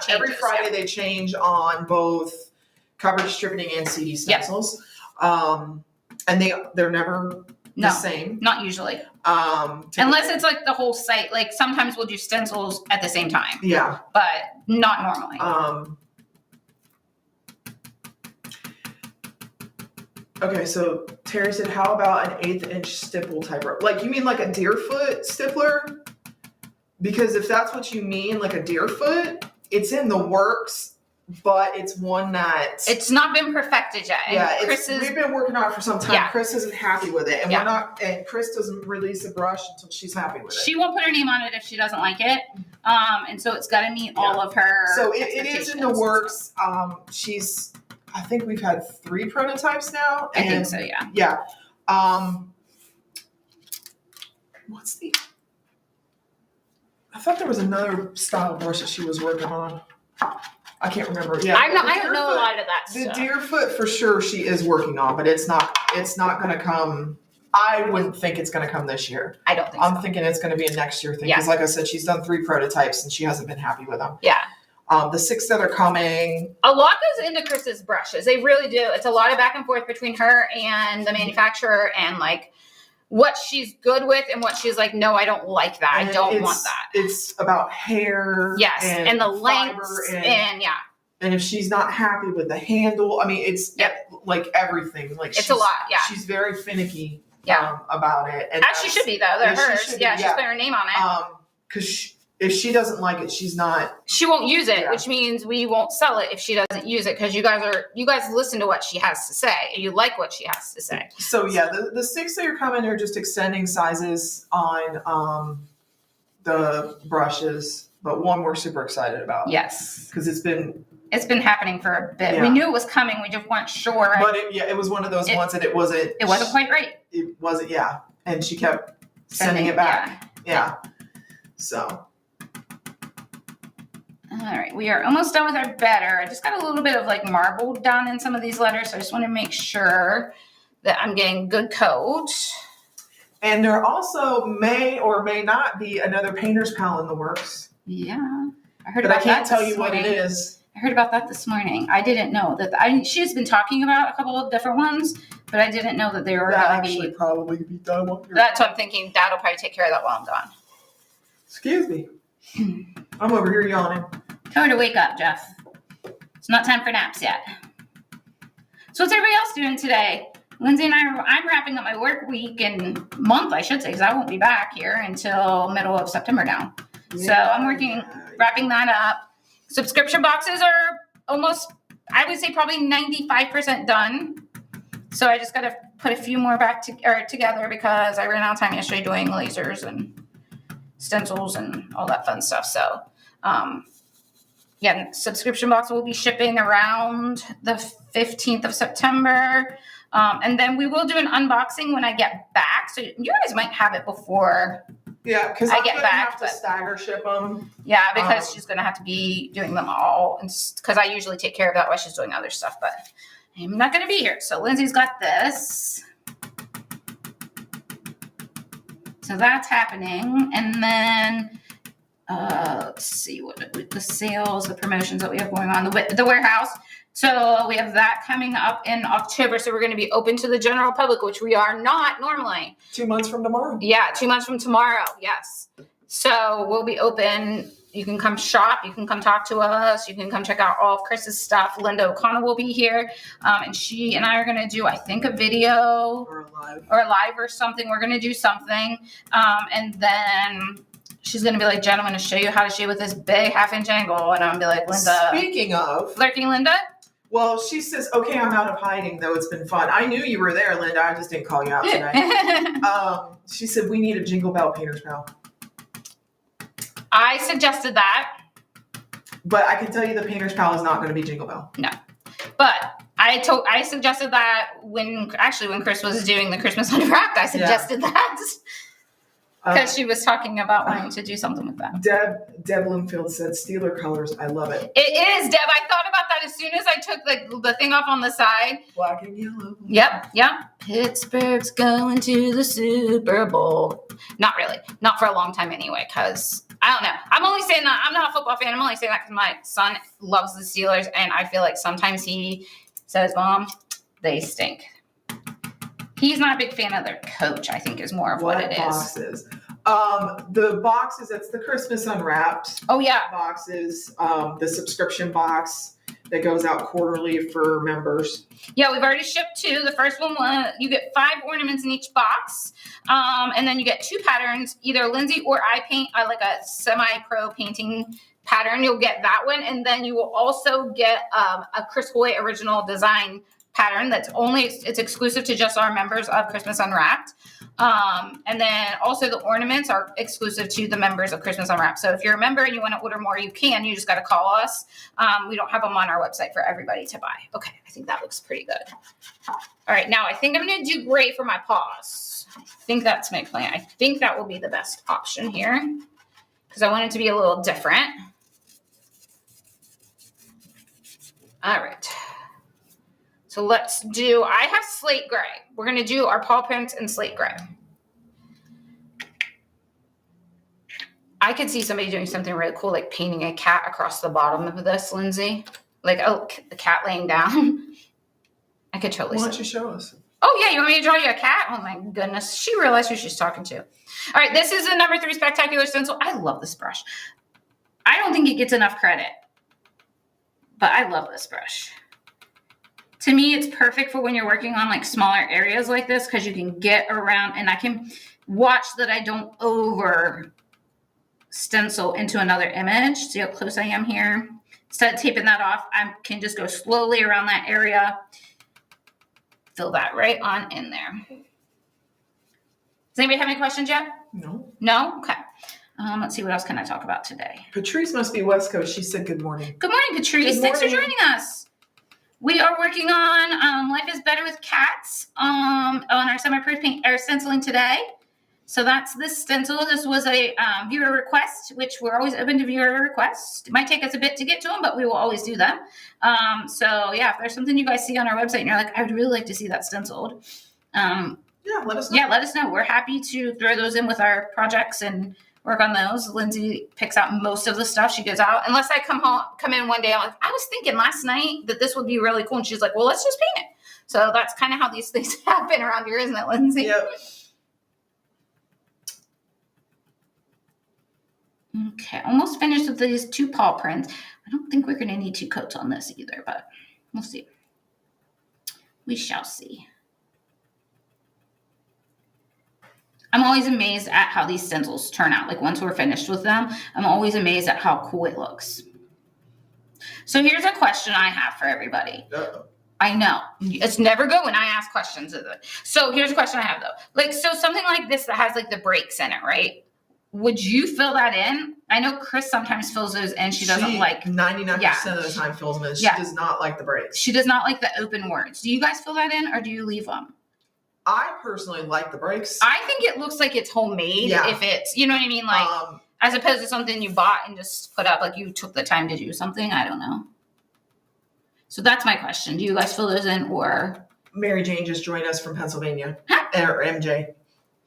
[SPEAKER 2] Every Friday they change on both coverage stripping and CD stencils. Yep. And they're never the same.
[SPEAKER 1] Not usually. Unless it's like the whole site. Like sometimes we'll do stencils at the same time.
[SPEAKER 2] Yeah.
[SPEAKER 1] But not normally.
[SPEAKER 2] Okay, so Terry said, how about an 1/8 inch stipple type rope? Like, you mean like a deerfoot stippler? Because if that's what you mean, like a deerfoot, it's in the works, but it's one that...
[SPEAKER 1] It's not been perfected yet.
[SPEAKER 2] Yeah, we've been working on it for some time.
[SPEAKER 1] Yeah.
[SPEAKER 2] Chris isn't happy with it. And Chris doesn't release a brush until she's happy with it.
[SPEAKER 1] She won't put her name on it if she doesn't like it. And so it's got to meet all of her
[SPEAKER 2] So it is in the works. I think we've had 3 prototypes now.
[SPEAKER 1] I think so, yeah.
[SPEAKER 2] Yeah. What's the... I thought there was another style brush that she was working on. I can't remember. Yeah,
[SPEAKER 1] I don't know a lot of that
[SPEAKER 2] the
[SPEAKER 1] stuff.
[SPEAKER 2] The deerfoot for sure she is working on, but it's not going to come. I wouldn't think it's going to come this year.
[SPEAKER 1] I don't think
[SPEAKER 2] I'm thinking it's going to be a next year thing. Because like I said, she's done 3 prototypes and she hasn't been happy with them.
[SPEAKER 1] Yeah.
[SPEAKER 2] The 6 that are coming.
[SPEAKER 1] A lot goes into Chris's brushes. They really do. It's a lot of back and forth between her and the manufacturer and like what she's good with and what she's like, no, I don't like that. I don't want that.
[SPEAKER 2] It's about hair.
[SPEAKER 1] Yes. And the lengths and yeah.
[SPEAKER 2] And if she's not happy with the handle, I mean, it's like everything. Like
[SPEAKER 1] it's a lot. Yeah.
[SPEAKER 2] She's very finicky
[SPEAKER 1] about
[SPEAKER 2] it.
[SPEAKER 1] And as she should be though. They're hers. She's putting her name on it.
[SPEAKER 2] Because if she doesn't like it, she won't use it, which means we won't sell it if she doesn't use it. Because you guys listen to what she has to say. You like what she has to say. So yeah, the 6 that are coming are just extending sizes on the brushes, but one we're super excited about. Yes, because it's been happening for a bit. Yeah. We knew it was coming. We just weren't sure. But it was one of those ones that it wasn't quite right. It wasn't. Yeah, and she kept sending it back. Yeah. So. All right, we are almost done with our better. I just got a little bit of like marble done in some of these letters, so I just want to make sure that I'm getting good coat. And there also may or may not be another painter's pal in the works. Yeah, I heard about that. I can't tell you what it is. I heard about that this morning. I didn't know that. She's been talking about a couple of different ones, but I didn't know that they were going to be probably be done. That's what I'm thinking. Dad will probably take care of that while I'm gone. Excuse me. I'm over here yawning. Tell her to wake up, Jeff. It's not time for naps yet. So what's everybody else doing today? Lindsay and I'm wrapping up my work week and month, I should say, because I won't be back here until middle of September now. Yeah. So I'm wrapping that up. Subscription boxes are almost, I would say probably 95% done. So I just got to put a few more together because I ran out of time yesterday doing lasers and stencils and all that fun stuff. So, subscription box will be shipping around the 15th of September. And then we will do an unboxing when I get back. So you guys might have it before because I get back. Have to stagger ship them. Yeah, because she's going to have to be doing them all. Because I usually take care of that while she's doing other stuff. But I'm not going to be here. So Lindsay's got this. So that's happening. And then... let's see what the sales, the promotions that we have going on, the warehouse. So we have that coming up in October. So we're going to be open to the general public, which we are not normally. 2 months from tomorrow. Yeah, 2 months from tomorrow. Yes. So we'll be open. You can come shop. You can come talk to us. You can come check out all of Chris's stuff. Linda O'Connell will be here. And she and I are going to do, I think, a video or a live or something. We're going to do something. And then... she's going to be like, Jen, I'm going to show you how to shade with this big 1/2 inch angle. And I'm going to be like, Linda. Speaking of. Lurking Linda? Well, she says, okay, I'm out of hiding, though. It's been fun. I knew you were there, Linda. I just didn't call you out tonight. She said, we need a Jingle Bell Painter's Pal. I suggested that. But I can tell you the Painter's Pal is not going to be Jingle Bell. No. But I suggested that when Chris was doing the Christmas Unwrapped, I suggested that. Because she was talking about wanting to do something with that. Deb Bloomfield said, Steeler colors. I love it. It is, Deb. I thought about that as soon as I took the thing off on the side. Black and yellow. Yep. Pittsburgh's going to the Super Bowl. Not really. Not for a long time anyway, because I don't know. I'm only saying that. I'm not a football fan. I'm only saying that because my son loves the Steelers, and I feel like sometimes he says, Mom, they stink.
[SPEAKER 1] He's not a big fan of their coach, I think is more of what it is.
[SPEAKER 2] Boxes? The boxes, that's the Christmas Unwrapped
[SPEAKER 1] Oh, yeah.
[SPEAKER 2] boxes, the subscription box that goes out quarterly for members.
[SPEAKER 1] Yeah, we've already shipped 2. The first one was you get 5 ornaments in each box, and then you get 2 patterns. Either Lindsay or I paint. I like a semi-pro painting pattern. You'll get that one, and then you will also get a Chris Hoy original design pattern that's it's exclusive to just our members of Christmas Unwrapped. And then also the ornaments are exclusive to the members of Christmas Unwrapped. So if you're a member and you want to order more, you can. You just got to call us. We don't have them on our website for everybody to buy. Okay, I think that looks pretty good. All right, now I think I'm going to do gray for my paws. I think that's my plan. I think that will be the best option here because I want it to be a little different. All right. So I have slate gray. We're going to do our paw prints in slate gray. I could see somebody doing something really cool, like painting a cat across the bottom of this, Lindsay. Like, the cat laying down. I could totally see.
[SPEAKER 2] Why don't you show us?
[SPEAKER 1] Oh, yeah, you want me to draw you a cat? Oh, my goodness. She realized who she's talking to. All right, this is a number 3 Spectacular Stencil. I love this brush. I don't think it gets enough credit, but I love this brush. To me, it's perfect for when you're working on like smaller areas like this because you can get around and I can watch that I don't over stencil into another image. See how close I am here? Instead of taping that off, I can just go slowly around that area. Fill that right on in there. Does anybody have any questions yet?
[SPEAKER 2] No.
[SPEAKER 1] No? Okay. Let's see, what else can I talk about today?
[SPEAKER 2] Patrice must be West Coast. She said good morning.
[SPEAKER 1] Good morning, Patrice.
[SPEAKER 2] Good morning.
[SPEAKER 1] Thanks for joining us. We are working on Life is Better with Cats on our semi-pro paint or stenciling today. So that's this stencil. This was a viewer request, which we're always open to viewer requests. It might take us a bit to get to them, but we will always do them. So yeah, if there's something you guys see on our website and you're like, I would really like to see that stenciled.
[SPEAKER 2] Yeah, let us know.
[SPEAKER 1] Yeah, let us know. We're happy to throw those in with our projects and work on those. Lindsay picks out most of the stuff. She goes out. Unless I come in one day, I'm like, I was thinking last night that this would be really cool. And she's like, well, let's just paint it. So that's kind of how these things happen around here, isn't it, Lindsay?
[SPEAKER 2] Yep.
[SPEAKER 1] Okay, almost finished with these 2 paw prints. I don't think we're going to need 2 coats on this either, but we'll see. We shall see. I'm always amazed at how these stencils turn out. Like once we're finished with them, I'm always amazed at how cool it looks. So here's a question I have for everybody.
[SPEAKER 2] Uh-oh.
[SPEAKER 1] I know. It's never good when I ask questions, is it? So here's a question I have though. Like, so something like this that has like the breaks in it, right? Would you fill that in? I know Chris sometimes fills those in. She doesn't like
[SPEAKER 2] 99% of the time fills them in. She does not like the breaks.
[SPEAKER 1] She does not like the open words. Do you guys fill that in or do you leave them?
[SPEAKER 2] I personally like the breaks.
[SPEAKER 1] I think it looks like it's homemade if it's, you know what I mean? Like, as opposed to something you bought and just put up, like you took the time to do something. I don't know. So that's my question. Do you guys fill those in or?
[SPEAKER 2] Mary Jane just joined us from Pennsylvania.
[SPEAKER 1] Huh?
[SPEAKER 2] Or MJ.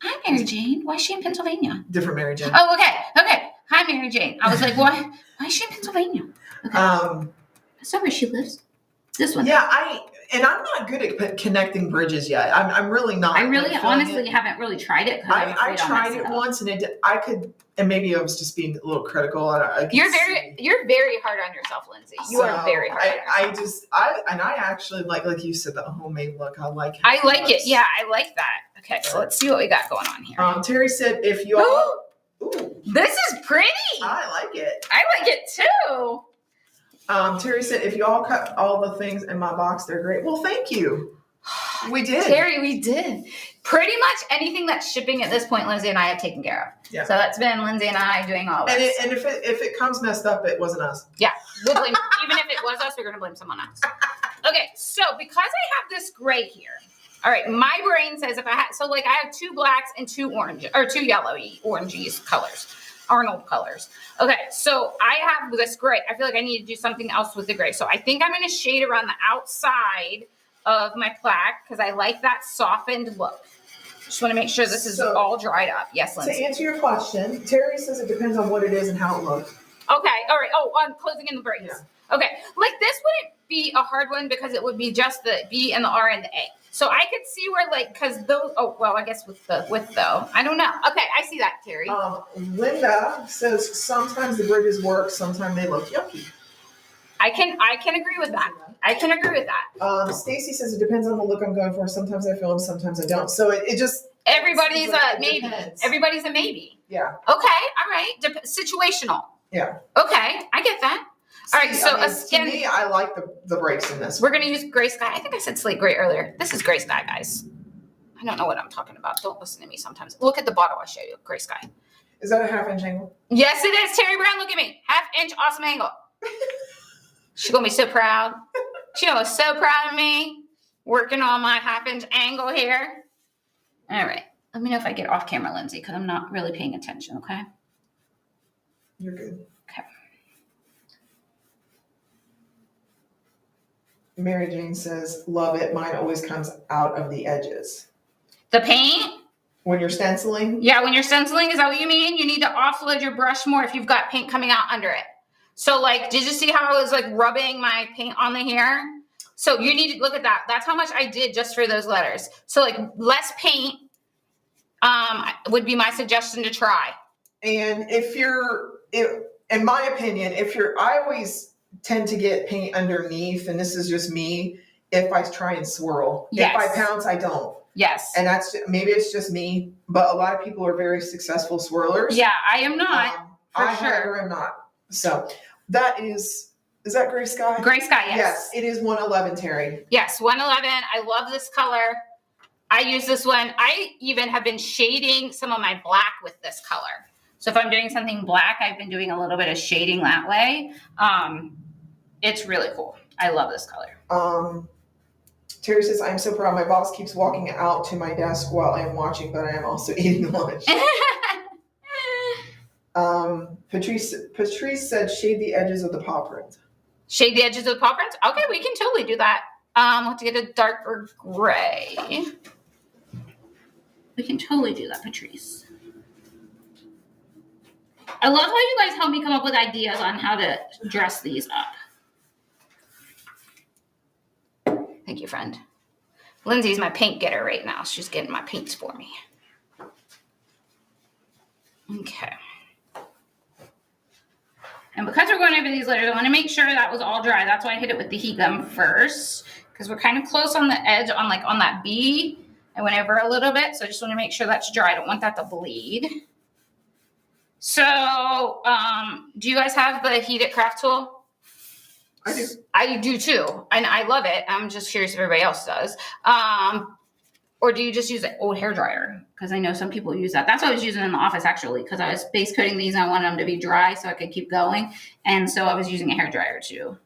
[SPEAKER 1] Hi, Mary Jane. Why is she in Pennsylvania?
[SPEAKER 2] Different Mary Jane.
[SPEAKER 1] Oh, okay. Okay. Hi, Mary Jane. I was like, why is she in Pennsylvania? Okay. That's not where she lives. This one.
[SPEAKER 2] Yeah, I'm not good at connecting bridges yet. I'm really not.
[SPEAKER 1] I really honestly haven't really tried it.
[SPEAKER 2] I tried it once and and maybe I was just being a little critical.
[SPEAKER 1] You're very hard on yourself, Lindsay. You are very hard on yourself.
[SPEAKER 2] I actually like you said, the homemade look. I like
[SPEAKER 1] it. Yeah, I like that. Okay, so let's see what we got going on here.
[SPEAKER 2] Terry said if you all
[SPEAKER 1] this is pretty.
[SPEAKER 2] I like it.
[SPEAKER 1] I like it too.
[SPEAKER 2] Terry said, if you all cut all the things in my box, they're great. Well, thank you. We did.
[SPEAKER 1] Terry, we did. Pretty much anything that's shipping at this point, Lindsay and I have taken care of. Yeah. So that's been Lindsay and I doing all this.
[SPEAKER 2] And if it comes messed up, it wasn't us.
[SPEAKER 1] Yeah. We'll blame, even if it was us, we're going to blame someone else. Okay. So because I have this gray here, all right, my brain says I have 2 blacks and 2 orange or 2 yellowy, orangey colors. Arnold colors. Okay, so I have this gray. I feel like I need to do something else with the gray. So I think I'm going to shade around the outside of my plaque because I like that softened look. Just want to make sure this is all dried up. Yes, Lindsay.
[SPEAKER 2] To answer your question, Terry says it depends on what it is and how it looks.
[SPEAKER 1] Okay, all right. Oh, on closing in the breaks. Okay, like this wouldn't be a hard one because it would be just the B and the R and the A. So I could see where like, because those, oh, well, I guess with though, I don't know. Okay, I see that, Terry.
[SPEAKER 2] Linda says sometimes the bridges work, sometimes they look yucky.
[SPEAKER 1] I can agree with that. I can agree with that.
[SPEAKER 2] Stacy says it depends on the look I'm going for. Sometimes I feel them, sometimes I don't. So it just
[SPEAKER 1] everybody's
[SPEAKER 2] like
[SPEAKER 1] a maybe.
[SPEAKER 2] Depends.
[SPEAKER 1] Everybody's a maybe.
[SPEAKER 2] Yeah.
[SPEAKER 1] Okay. All right. Situational.
[SPEAKER 2] Yeah.
[SPEAKER 1] Okay, I get that. All right. So
[SPEAKER 2] to me, I like the breaks in this.
[SPEAKER 1] We're gonna use gray sky. I think I said slate gray earlier. This is gray sky, guys. I don't know what I'm talking about. Don't listen to me sometimes. Look at the bottle I show you. Gray sky.
[SPEAKER 2] Is that a 1/2 inch angle?
[SPEAKER 1] Yes, it is. Terry Brown, look at me. 1/2 inch awesome angle. She's gonna be so proud. She was so proud of me working on my 1/2 inch angle here. All right. Let me know if I get off camera, Lindsay, because I'm not really paying attention, okay?
[SPEAKER 2] You're good.
[SPEAKER 1] Okay.
[SPEAKER 2] Mary Jane says, love it. Mine always comes out of the edges.
[SPEAKER 1] The paint?
[SPEAKER 2] When you're stenciling?
[SPEAKER 1] Yeah, when you're stenciling, is that what you mean? You need to offload your brush more if you've got paint coming out under it. So like, did you see how I was like rubbing my paint on the hair? So you need to look at that. That's how much I did just for those letters. So like less paint would be my suggestion to try.
[SPEAKER 2] And in my opinion, I always tend to get paint underneath, and this is just me, if I try and swirl.
[SPEAKER 1] Yes.
[SPEAKER 2] If I pounce, I don't.
[SPEAKER 1] Yes.
[SPEAKER 2] And maybe it's just me, but a lot of people are very successful swirlers.
[SPEAKER 1] Yeah, I am not.
[SPEAKER 2] However, am not. So that is that gray sky?
[SPEAKER 1] Gray sky, yes.
[SPEAKER 2] Yes, it is 111, Terry.
[SPEAKER 1] Yes, 111. I love this color. I use this one. I even have been shading some of my black with this color. So if I'm doing something black, I've been doing a little bit of shading that way. It's really cool. I love this color.
[SPEAKER 2] Terry says, I'm so proud. My boss keeps walking out to my desk while I am watching, but I am also eating lunch. Patrice said, shade the edges of the paw print.
[SPEAKER 1] Shade the edges of the paw prints? Okay, we can totally do that. We'll have to get a darker gray. We can totally do that, Patrice. I love how you guys help me come up with ideas on how to dress these up. Thank you, friend. Lindsay's my paint getter right now. She's getting my paints for me. Okay. And because we're going over these letters, I want to make sure that was all dry. That's why I hit it with the heat gun first, because we're kind of close on the edge on that B. I went over a little bit, so I just want to make sure that's dry. I don't want that to bleed. So, do you guys have the heated craft tool?
[SPEAKER 2] I do.
[SPEAKER 1] I do too, and I love it. I'm just curious if everybody else does. Or do you just use an old hairdryer? Because I know some people use that. That's what I was using in the office, actually, because I was base coating these and I wanted them to be dry so I could keep going. And so I was using a hairdryer too.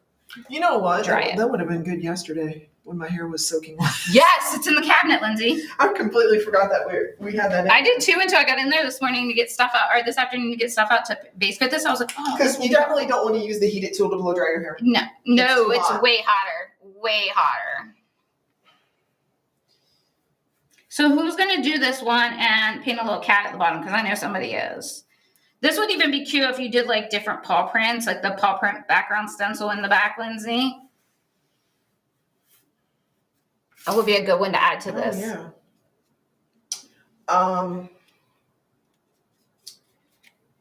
[SPEAKER 2] You know what?
[SPEAKER 1] Dry
[SPEAKER 2] That would have been good yesterday when my hair was soaking wet.
[SPEAKER 1] Yes, it's in the cabinet, Lindsay.
[SPEAKER 2] I completely forgot that we had that.
[SPEAKER 1] I did too until I got in there this morning to get stuff out, or this afternoon to get stuff out to base coat this. I was like, oh.
[SPEAKER 2] Because you definitely don't want to use the heated tool to blow dry your hair.
[SPEAKER 1] No, it's
[SPEAKER 2] hot.
[SPEAKER 1] way hotter. Way hotter. So who's going to do this one and paint a little cat at the bottom? Because I know somebody is. This would even be cute if you did like different paw prints, like the paw print background stencil in the back, Lindsay. That would be a good one to add to this.
[SPEAKER 2] Yeah.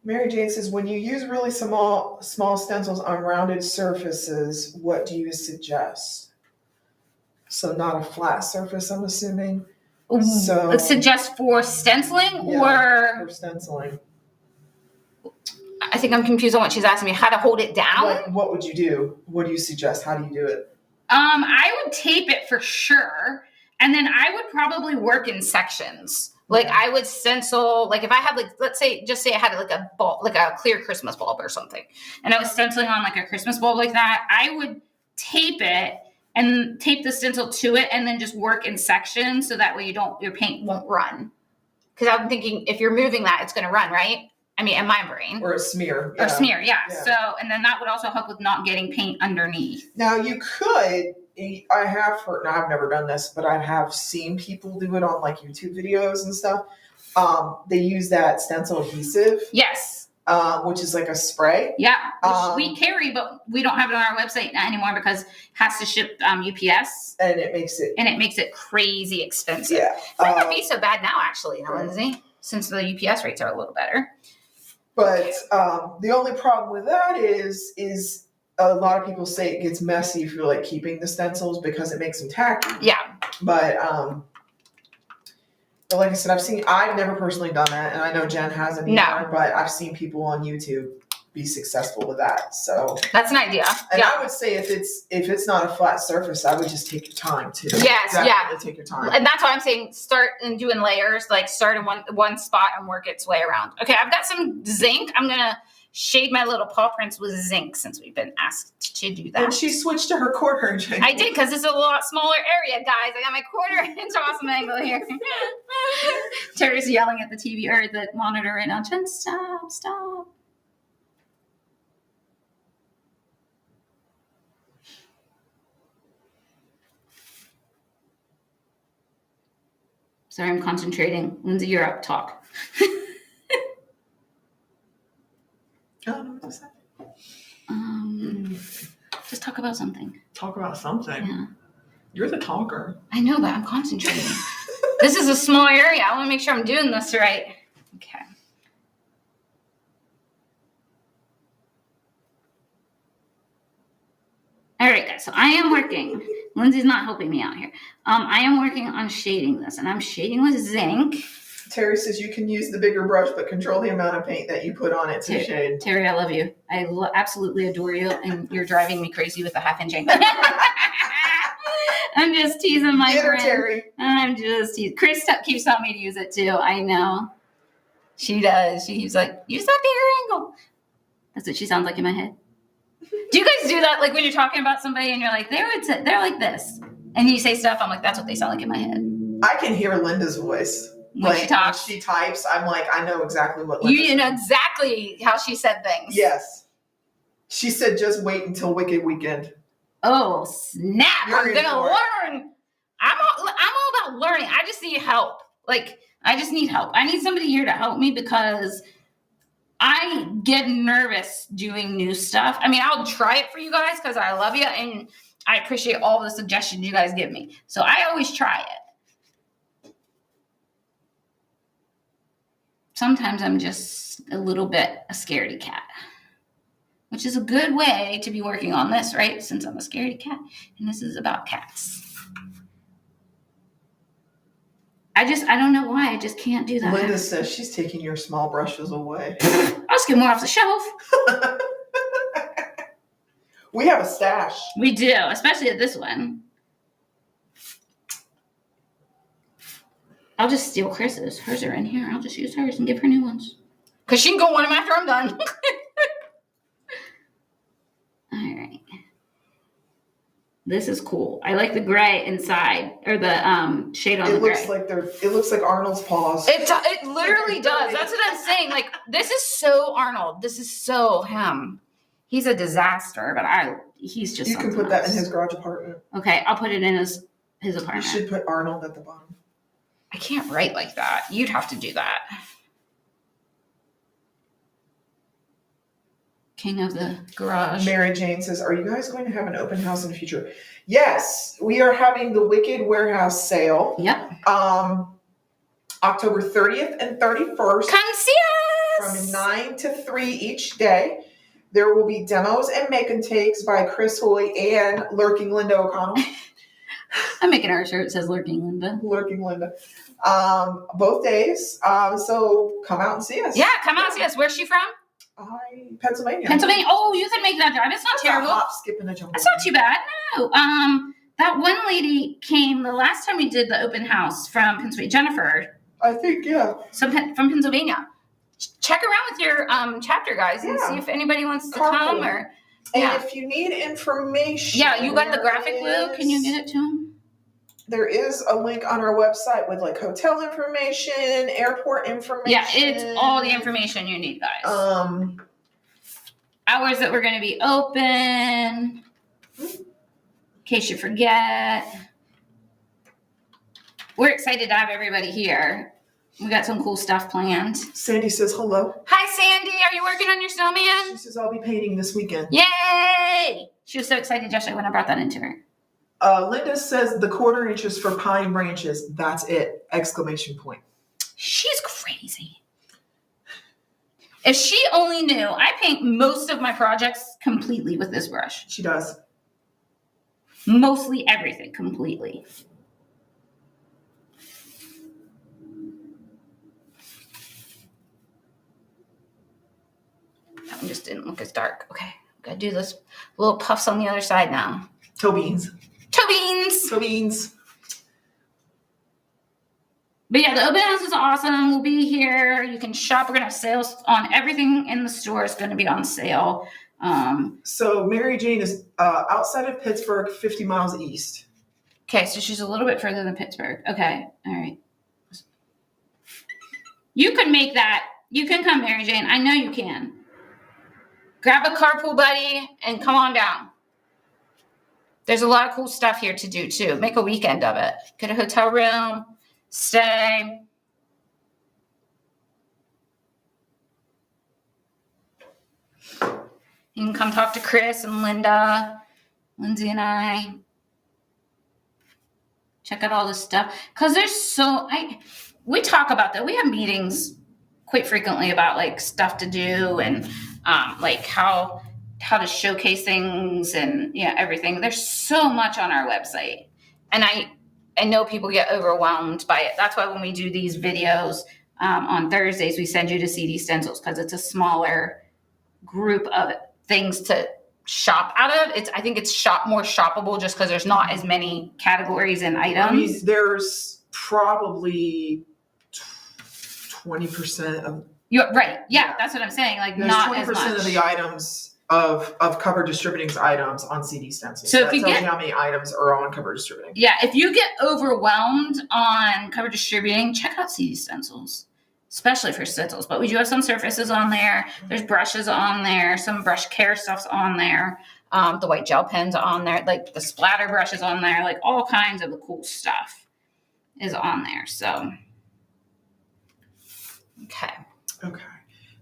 [SPEAKER 2] Mary Jane says, when you use really small stencils on rounded surfaces, what do you suggest? So not a flat surface, I'm assuming. So
[SPEAKER 1] suggest for stenciling or
[SPEAKER 2] for stenciling.
[SPEAKER 1] I think I'm confused on what she's asking me. How to hold it down?
[SPEAKER 2] What would you do? What do you suggest? How do you do it?
[SPEAKER 1] I would tape it for sure, and then I would probably work in sections. Like I would stencil, like if I had let's say I had like a bulb, like a clear Christmas bulb or something, and I was stenciling on like a Christmas bulb like that, I would tape it and tape the stencil to it and then just work in sections so that way your paint won't run. Because I'm thinking if you're moving that, it's going to run, right? I mean, in my brain.
[SPEAKER 2] Or a smear.
[SPEAKER 1] Or smear, yeah. So, and then that would also help with not getting paint underneath.
[SPEAKER 2] Now you could, I've never done this, but I have seen people do it on like YouTube videos and stuff. They use that stencil adhesive.
[SPEAKER 1] Yes.
[SPEAKER 2] which is like a spray.
[SPEAKER 1] Yeah, which we carry, but we don't have it on our website anymore because it has to ship UPS.
[SPEAKER 2] And it makes it
[SPEAKER 1] crazy expensive.
[SPEAKER 2] Yeah.
[SPEAKER 1] It might not be so bad now, actually, Lindsay, since the UPS rates are a little better.
[SPEAKER 2] But the only problem with that is a lot of people say it gets messy if you're like keeping the stencils because it makes them tacky.
[SPEAKER 1] Yeah.
[SPEAKER 2] But like I said, I've never personally done that, and I know Jen hasn't either, but I've seen people on YouTube be successful with that. So
[SPEAKER 1] that's an idea.
[SPEAKER 2] And I would say if it's not a flat surface, I would just take your time too.
[SPEAKER 1] Yes,
[SPEAKER 2] Definitely take your time.
[SPEAKER 1] And that's why I'm saying start and doing layers, like start in one spot and work its way around. Okay, I've got some zinc. I'm gonna shade my little paw prints with zinc since we've been asked to do that.
[SPEAKER 2] And she switched to her quarter inch angle.
[SPEAKER 1] I did, because it's a lot smaller area, guys. I got my quarter inch awesome angle here. Terry's yelling at the TV or the monitor right now. Jen, stop. Sorry, I'm concentrating. Lindsay, you're up. Talk. Just talk about something.
[SPEAKER 2] Talk about something?
[SPEAKER 1] Yeah.
[SPEAKER 2] You're the talker.
[SPEAKER 1] I know, but I'm concentrating. This is a small area. I want to make sure I'm doing this right. Okay. All right, guys. So I am working. Lindsay's not helping me out here. I am working on shading this, and I'm shading with zinc.
[SPEAKER 2] Terry says you can use the bigger brush, but control the amount of paint that you put on it to shade.
[SPEAKER 1] Terry, I love you. I absolutely adore you, and you're driving me crazy with the half-inch angle. I'm just teasing my friend.
[SPEAKER 2] Terry.
[SPEAKER 1] I'm just teasing. Chris keeps telling me to use it too. I know. She does. She's like, use that bigger angle. That's what she sounds like in my head. Do you guys do that? Like when you're talking about somebody and you're like, they're like this. And you say stuff, I'm like, that's what they sound like in my head.
[SPEAKER 2] I can hear Linda's voice.
[SPEAKER 1] When she talks.
[SPEAKER 2] When she types, I'm like, I know exactly what Linda
[SPEAKER 1] You know exactly how she said things.
[SPEAKER 2] Yes. She said, just wait until Wicked Weekend.
[SPEAKER 1] Oh, snap. I'm going to learn. I'm all about learning. I just need help. I just need help. I need somebody here to help me because I get nervous doing new stuff. I mean, I'll try it for you guys because I love you and I appreciate all the suggestions you guys give me. So I always try it. Sometimes I'm just a little bit a scaredy cat, which is a good way to be working on this, right? Since I'm a scaredy cat and this is about cats. I don't know why. I just can't do that.
[SPEAKER 2] Linda says she's taking your small brushes away.
[SPEAKER 1] I'll just get more off the shelf.
[SPEAKER 2] We have a stash.
[SPEAKER 1] We do, especially at this one. I'll just steal Chris's. Hers are in here. I'll just use hers and give her new ones. Because she can go one of them after I'm done. All right. This is cool. I like the gray inside, or the shade on the gray.
[SPEAKER 2] It looks like Arnold's paws.
[SPEAKER 1] It literally does. That's what I'm saying. Like, this is so Arnold. This is so him. He's a disaster, but he's just.
[SPEAKER 2] You can put that in his garage apartment.
[SPEAKER 1] Okay, I'll put it in his apartment.
[SPEAKER 2] You should put Arnold at the bottom.
[SPEAKER 1] I can't write like that. You'd have to do that. King of the garage.
[SPEAKER 2] Mary Jane says, are you guys going to have an open house in the future? Yes, we are having the Wicked Warehouse sale.
[SPEAKER 1] Yep.
[SPEAKER 2] October 30th and 31st.
[SPEAKER 1] Come see us!
[SPEAKER 2] From 9 to 3 each day. There will be demos and make and takes by Chris Hoy and Lurking Linda O'Connell.
[SPEAKER 1] I'm making our shirt that says Lurking Linda.
[SPEAKER 2] Lurking Linda. Both days. So come out and see us.
[SPEAKER 1] Yeah, come out and see us. Where's she from?
[SPEAKER 2] Pennsylvania.
[SPEAKER 1] Pennsylvania. Oh, you can make that drive. It's not terrible.
[SPEAKER 2] Hop, skip, and a jump.
[SPEAKER 1] It's not too bad. No. That one lady came the last time we did the open house from Pennsylvania. Jennifer.
[SPEAKER 2] I think, yeah.
[SPEAKER 1] From Pennsylvania. Check around with your chapter guys and see if anybody wants to come or.
[SPEAKER 2] And if you need information.
[SPEAKER 1] Yeah, you got the graphic glue. Can you get it to them?
[SPEAKER 2] There is a link on our website with like hotel information, airport information.
[SPEAKER 1] Yeah, it's all the information you need, guys. Hours that we're going to be open. In case you forget. We're excited to have everybody here. We got some cool stuff planned.
[SPEAKER 2] Sandy says hello.
[SPEAKER 1] Hi, Sandy. Are you working on your snowman?
[SPEAKER 2] She says I'll be painting this weekend.
[SPEAKER 1] Yay! She was so excited yesterday when I brought that into her.
[SPEAKER 2] Linda says the 1/4 inches for pine branches. That's it! Exclamation point.
[SPEAKER 1] She's crazy. If she only knew, I paint most of my projects completely with this brush.
[SPEAKER 2] She does.
[SPEAKER 1] Mostly everything completely. That one just didn't look as dark. Okay, gotta do those little puffs on the other side now.
[SPEAKER 2] Toe beans.
[SPEAKER 1] Toe beans!
[SPEAKER 2] Toe beans.
[SPEAKER 1] But yeah, the open house is awesome. We'll be here. You can shop. We're gonna have sales on everything in the store. Is gonna be on sale.
[SPEAKER 2] So Mary Jane is outside of Pittsburgh, 50 miles east.
[SPEAKER 1] Okay, so she's a little bit further than Pittsburgh. Okay, all right. You could make that. You can come, Mary Jane. I know you can. Grab a carpool buddy and come on down. There's a lot of cool stuff here to do too. Make a weekend of it. Get a hotel room, stay. You can come talk to Chris and Linda, Lindsay and I. Check out all this stuff. Because there's we talk about that. We have meetings quite frequently about like stuff to do and like how to showcase things and everything. There's so much on our website. And I know people get overwhelmed by it. That's why when we do these videos on Thursdays, we send you to CD Stencils because it's a smaller group of things to shop out of. I think it's more shoppable just because there's not as many categories and items.
[SPEAKER 2] I mean, there's probably 20% of.
[SPEAKER 1] You're right. Yeah, that's what I'm saying. Like
[SPEAKER 2] there's
[SPEAKER 1] not
[SPEAKER 2] 20%
[SPEAKER 1] as much
[SPEAKER 2] of the items of Cover Distributing's items on CD Stencils.
[SPEAKER 1] So
[SPEAKER 2] that tells you how many items are on Cover Distributing.
[SPEAKER 1] Yeah, if you get overwhelmed on Cover Distributing, check out CD Stencils. Especially for stencils, but we do have some surfaces on there. There's brushes on there, some brush care stuff's on there, the white gel pens on there, like the splatter brushes on there, like all kinds of the cool stuff is on there. So, okay.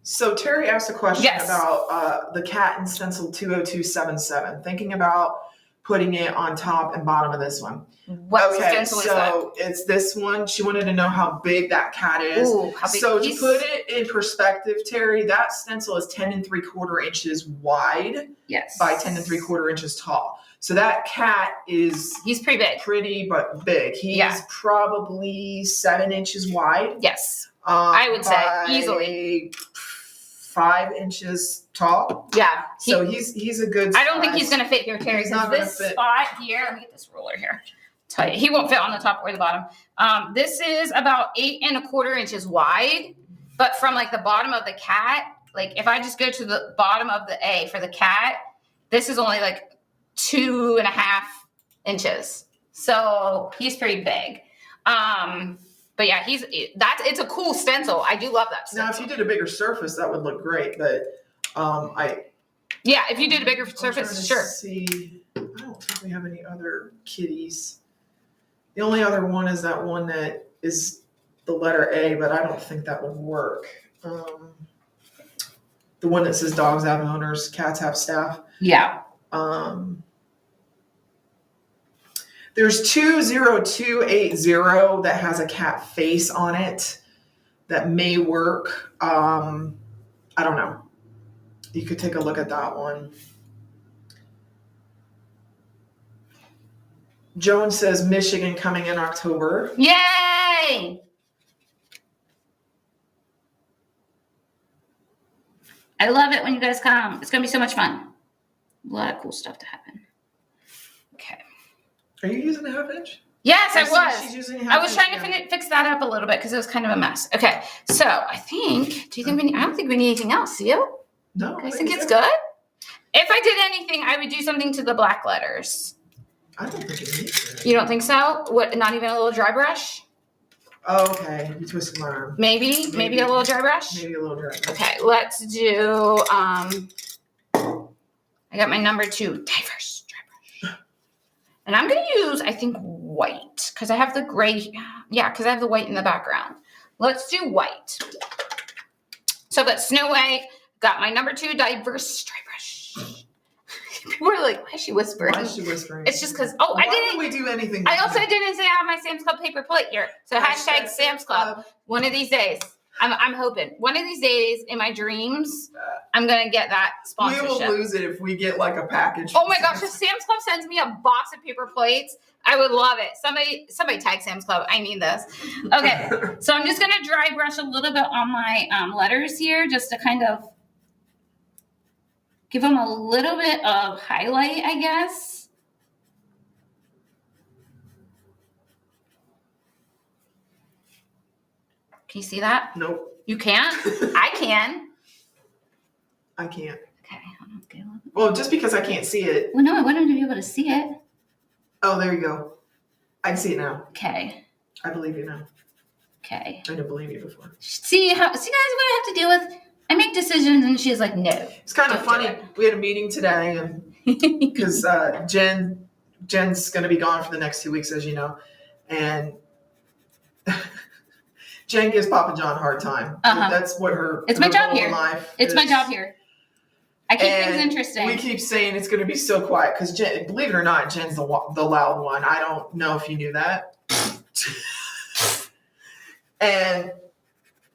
[SPEAKER 2] So Terry asked a question
[SPEAKER 1] Yes.
[SPEAKER 2] about the cat in stencil 20277. Thinking about putting it on top and bottom of this one.
[SPEAKER 1] What stencil is that?
[SPEAKER 2] So it's this one. She wanted to know how big that cat is.
[SPEAKER 1] Ooh, how big?
[SPEAKER 2] So to put it in perspective, Terry, that stencil is 10 3/4 inches wide.
[SPEAKER 1] Yes.
[SPEAKER 2] By 10 3/4 inches tall. So that cat
[SPEAKER 1] he's pretty big.
[SPEAKER 2] Pretty but big. He's probably 7 inches wide.
[SPEAKER 1] Yes. I would say easily
[SPEAKER 2] 5 inches tall.
[SPEAKER 1] Yeah.
[SPEAKER 2] So he's a good size.
[SPEAKER 1] I don't think he's going to fit here, Terry.
[SPEAKER 2] He's not gonna
[SPEAKER 1] this
[SPEAKER 2] fit.
[SPEAKER 1] spot here, let me get this ruler here. Tell you, he won't fit on the top or the bottom. This is about 8 1/4 inches wide, but from like the bottom of the cat, like if I just go to the bottom of the A for the cat, this is only like 2.5 inches. So he's pretty big. But yeah, it's a cool stencil. I do love that stencil.
[SPEAKER 2] Now, if you did a bigger surface, that would look great. But
[SPEAKER 1] if you did a bigger surface, sure.
[SPEAKER 2] See, I don't think we have any other kitties. The only other one is that one that is the letter A, but I don't think that would work. The one that says dogs have owners, cats have staff.
[SPEAKER 1] Yeah.
[SPEAKER 2] There's 20280 that has a cat face on it that may work. I don't know. You could take a look at that one. Joan says Michigan coming in October.
[SPEAKER 1] Yay! I love it when you guys come. It's going to be so much fun. A lot of cool stuff to happen. Okay.
[SPEAKER 2] Are you using a 1/2 inch?
[SPEAKER 1] Yes, I was.
[SPEAKER 2] She's using a
[SPEAKER 1] I was
[SPEAKER 2] 1/2
[SPEAKER 1] trying to fix that up a little bit because it was kind of a mess. Okay, so I don't think we need anything else. Do you?
[SPEAKER 2] No.
[SPEAKER 1] You guys think it's good? If I did anything, I would do something to the black letters.
[SPEAKER 2] I don't think it needs it.
[SPEAKER 1] You don't think so? What? Not even a little dry brush?
[SPEAKER 2] Oh, okay. You twisted my arm.
[SPEAKER 1] Maybe a little dry brush?
[SPEAKER 2] Maybe a little dry brush.
[SPEAKER 1] Okay, let's do, I got my number 2, diverse dry brush. And I'm going to use, I think, white, because I have the gray, because I have the white in the background. let's do white. So I've got Snow White, got my number 2 diverse stripe brush. People are like, why is she whispering?
[SPEAKER 2] Why is she whispering?
[SPEAKER 1] It's just because,
[SPEAKER 2] Why didn't we do anything?
[SPEAKER 1] I also didn't say I have my Sam's Club paper plate here. So hashtag Sam's Club. One of these days. I'm hoping. One of these days in my dreams, I'm going to get that sponsorship.
[SPEAKER 2] We will lose it if we get like a package.
[SPEAKER 1] Oh my gosh, if Sam's Club sends me a box of paper plates, I would love it. Somebody tag Sam's Club. I need this. Okay, so I'm just going to dry brush a little bit on my letters here just to kind of give them a little bit of highlight, I guess. Can you see that?
[SPEAKER 2] Nope.
[SPEAKER 1] You can't? I can.
[SPEAKER 2] I can't.
[SPEAKER 1] Okay. Okay.
[SPEAKER 2] Well, just because I can't see it.
[SPEAKER 1] Well, no, I wanted to be able to see it.
[SPEAKER 2] Oh, there you go. I can see it now.
[SPEAKER 1] Okay.
[SPEAKER 2] I believe you now.
[SPEAKER 1] Okay.
[SPEAKER 2] I didn't believe you before.
[SPEAKER 1] See guys, what I have to deal with? I make decisions and she's like, no.
[SPEAKER 2] It's kind of funny. We had a meeting today and because Jen's going to be gone for the next 2 weeks, as you know. And Jen gives Papa John a hard time. That's what
[SPEAKER 1] It's my job here. It's my job here. I keep things interesting.
[SPEAKER 2] We keep saying it's going to be so quiet because Jen, believe it or not, Jen's the loud one. I don't know if you knew that. And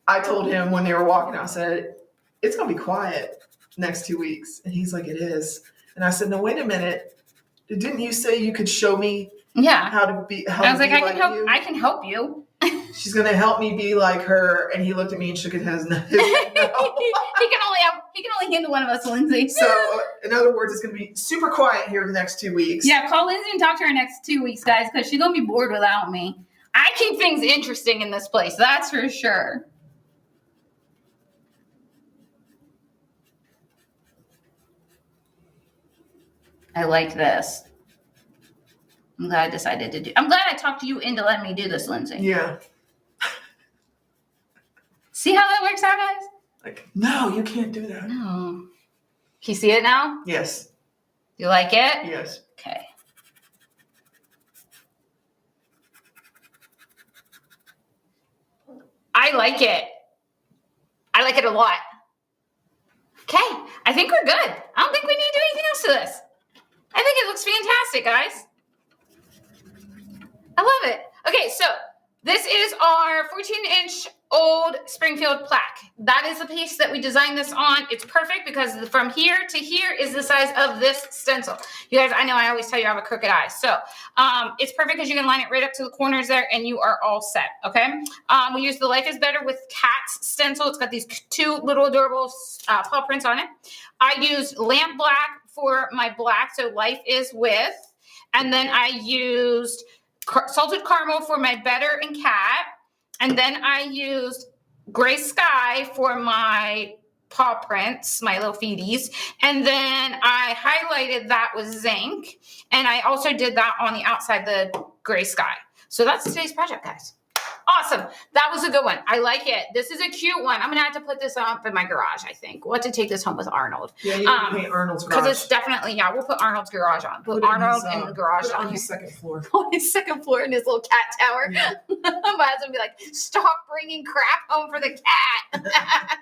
[SPEAKER 2] I told him when they were walking, I said, it's going to be quiet next 2 weeks. And he's like, it is. And I said, no, wait a minute. Didn't you say you could show me how to be?
[SPEAKER 1] I was like, I can help you.
[SPEAKER 2] She's gonna help me be like her, and he looked at me and shook his head. No.
[SPEAKER 1] he can only handle one of us, Lindsay.
[SPEAKER 2] So, in other words, it's gonna be super quiet here the next 2 weeks.
[SPEAKER 1] Yeah, call Lindsay and talk to her next 2 weeks, guys, because she's gonna be bored without me. I keep things interesting in this place, that's for sure. I like this. I'm glad I decided to do. I'm glad I talked to you into letting me do this, Lindsay.
[SPEAKER 2] Yeah.
[SPEAKER 1] See how that works out, guys?
[SPEAKER 2] Like, no, you can't do that.
[SPEAKER 1] No. Can you see it now?
[SPEAKER 2] Yes.
[SPEAKER 1] You like it?
[SPEAKER 2] Yes.
[SPEAKER 1] Okay. I like it. I like it a lot. Okay. I think we're good. I don't think we need to do anything else to this. I think it looks fantastic, guys. I love it. Okay, so this is our 14-inch old Springfield plaque. That is the piece that we designed this on. It's perfect because from here to here is the size of this stencil. You guys, I know I always tell you I have a crooked eye. So it's perfect because you can line it right up to the corners there and you are all set, okay? We use the Life is Better with Cats stencil. It's got these 2 little adorable paw prints on it. I used lamp black for my black, so Life is with. And then I used salted caramel for my Better and Cat. And then I used gray sky for my paw prints, my little feeties. And then I highlighted that with zinc. And I also did that on the outside, the gray sky. So that's today's project, guys. Awesome. That was a good one. I like it. This is a cute one. I'm going to have to put this up in my garage, I think. We'll have to take this home with Arnold.
[SPEAKER 2] Yeah, you can paint Arnold's garage.
[SPEAKER 1] Because it's definitely, we'll put Arnold's garage on. Put Arnold in the garage
[SPEAKER 2] on his second floor.
[SPEAKER 1] On his second floor in his little cat tower. Yeah. My husband would be like, stop bringing crap home for the cat.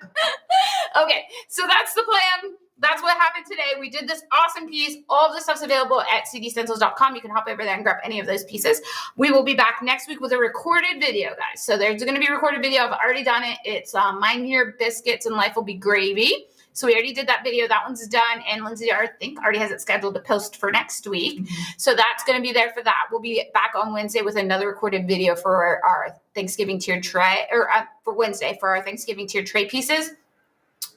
[SPEAKER 1] Okay, so that's the plan. That's what happened today. We did this awesome piece. All of the stuff's available at cdstencils.com. You can hop over there and grab any of those pieces. We will be back next week with a recorded video, guys. So there's going to be a recorded video. I've already done it. It's Mine Here Biscuits and Life Will Be Gravy. So we already did that video. That one's done. And Lindsay, I think, already has it scheduled to post for next week. Mm-hmm. So that's going to be there for that. We'll be back on Wednesday with another recorded video for our Thanksgiving tiered tray, or for Wednesday for our Thanksgiving tiered tray pieces.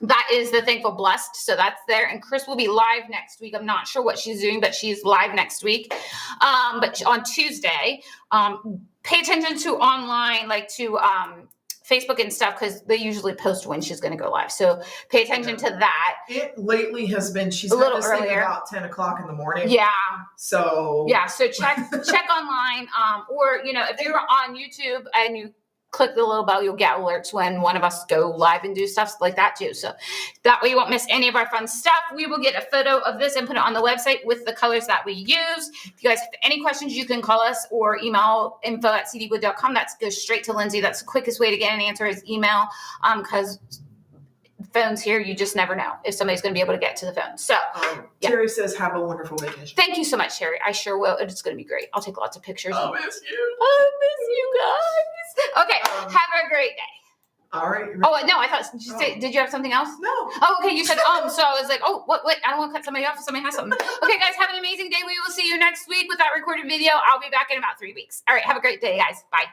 [SPEAKER 1] That is the Thankful Blessed. So that's there. And Chris will be live next week. I'm not sure what she's doing, but she's live next week. But on Tuesday, pay attention to online, like to Facebook and stuff, because they usually post when she's going to go live. So pay attention to that.
[SPEAKER 2] It lately has been, she's
[SPEAKER 1] a little
[SPEAKER 2] this
[SPEAKER 1] earlier.
[SPEAKER 2] Thing about 10 o'clock in the morning.
[SPEAKER 1] Yeah.
[SPEAKER 2] So
[SPEAKER 1] check online. Or, if you're on YouTube and you click the little bell. You'll get alerts when one of us go live and do stuff like that too. So that way you won't miss any of our fun stuff. We will get a photo of this and put it on the website with the colors that we use. If you guys have any questions, you can call us or email info@cdwood.com. That goes straight to Lindsay. That's the quickest way to get an answer is email, because phones here, you just never know if somebody's going to be able to get to the phone. So yeah.
[SPEAKER 2] Terry says, have a wonderful vacation.
[SPEAKER 1] Thank you so much, Terry. I sure will. It's going to be great. I'll take lots of pictures.
[SPEAKER 2] I'll miss you.
[SPEAKER 1] I miss you guys. Okay. Have a great day.
[SPEAKER 2] All right.
[SPEAKER 1] Oh, no, I thought, did you have something else?
[SPEAKER 2] No.
[SPEAKER 1] Oh, okay. You said, so I was like, oh, what? I don't want to cut somebody off if somebody has something. Okay, guys, have an amazing day. We will see you next week with that recorded video. I'll be back in about 3 weeks. All right. Have a great day, guys. Bye.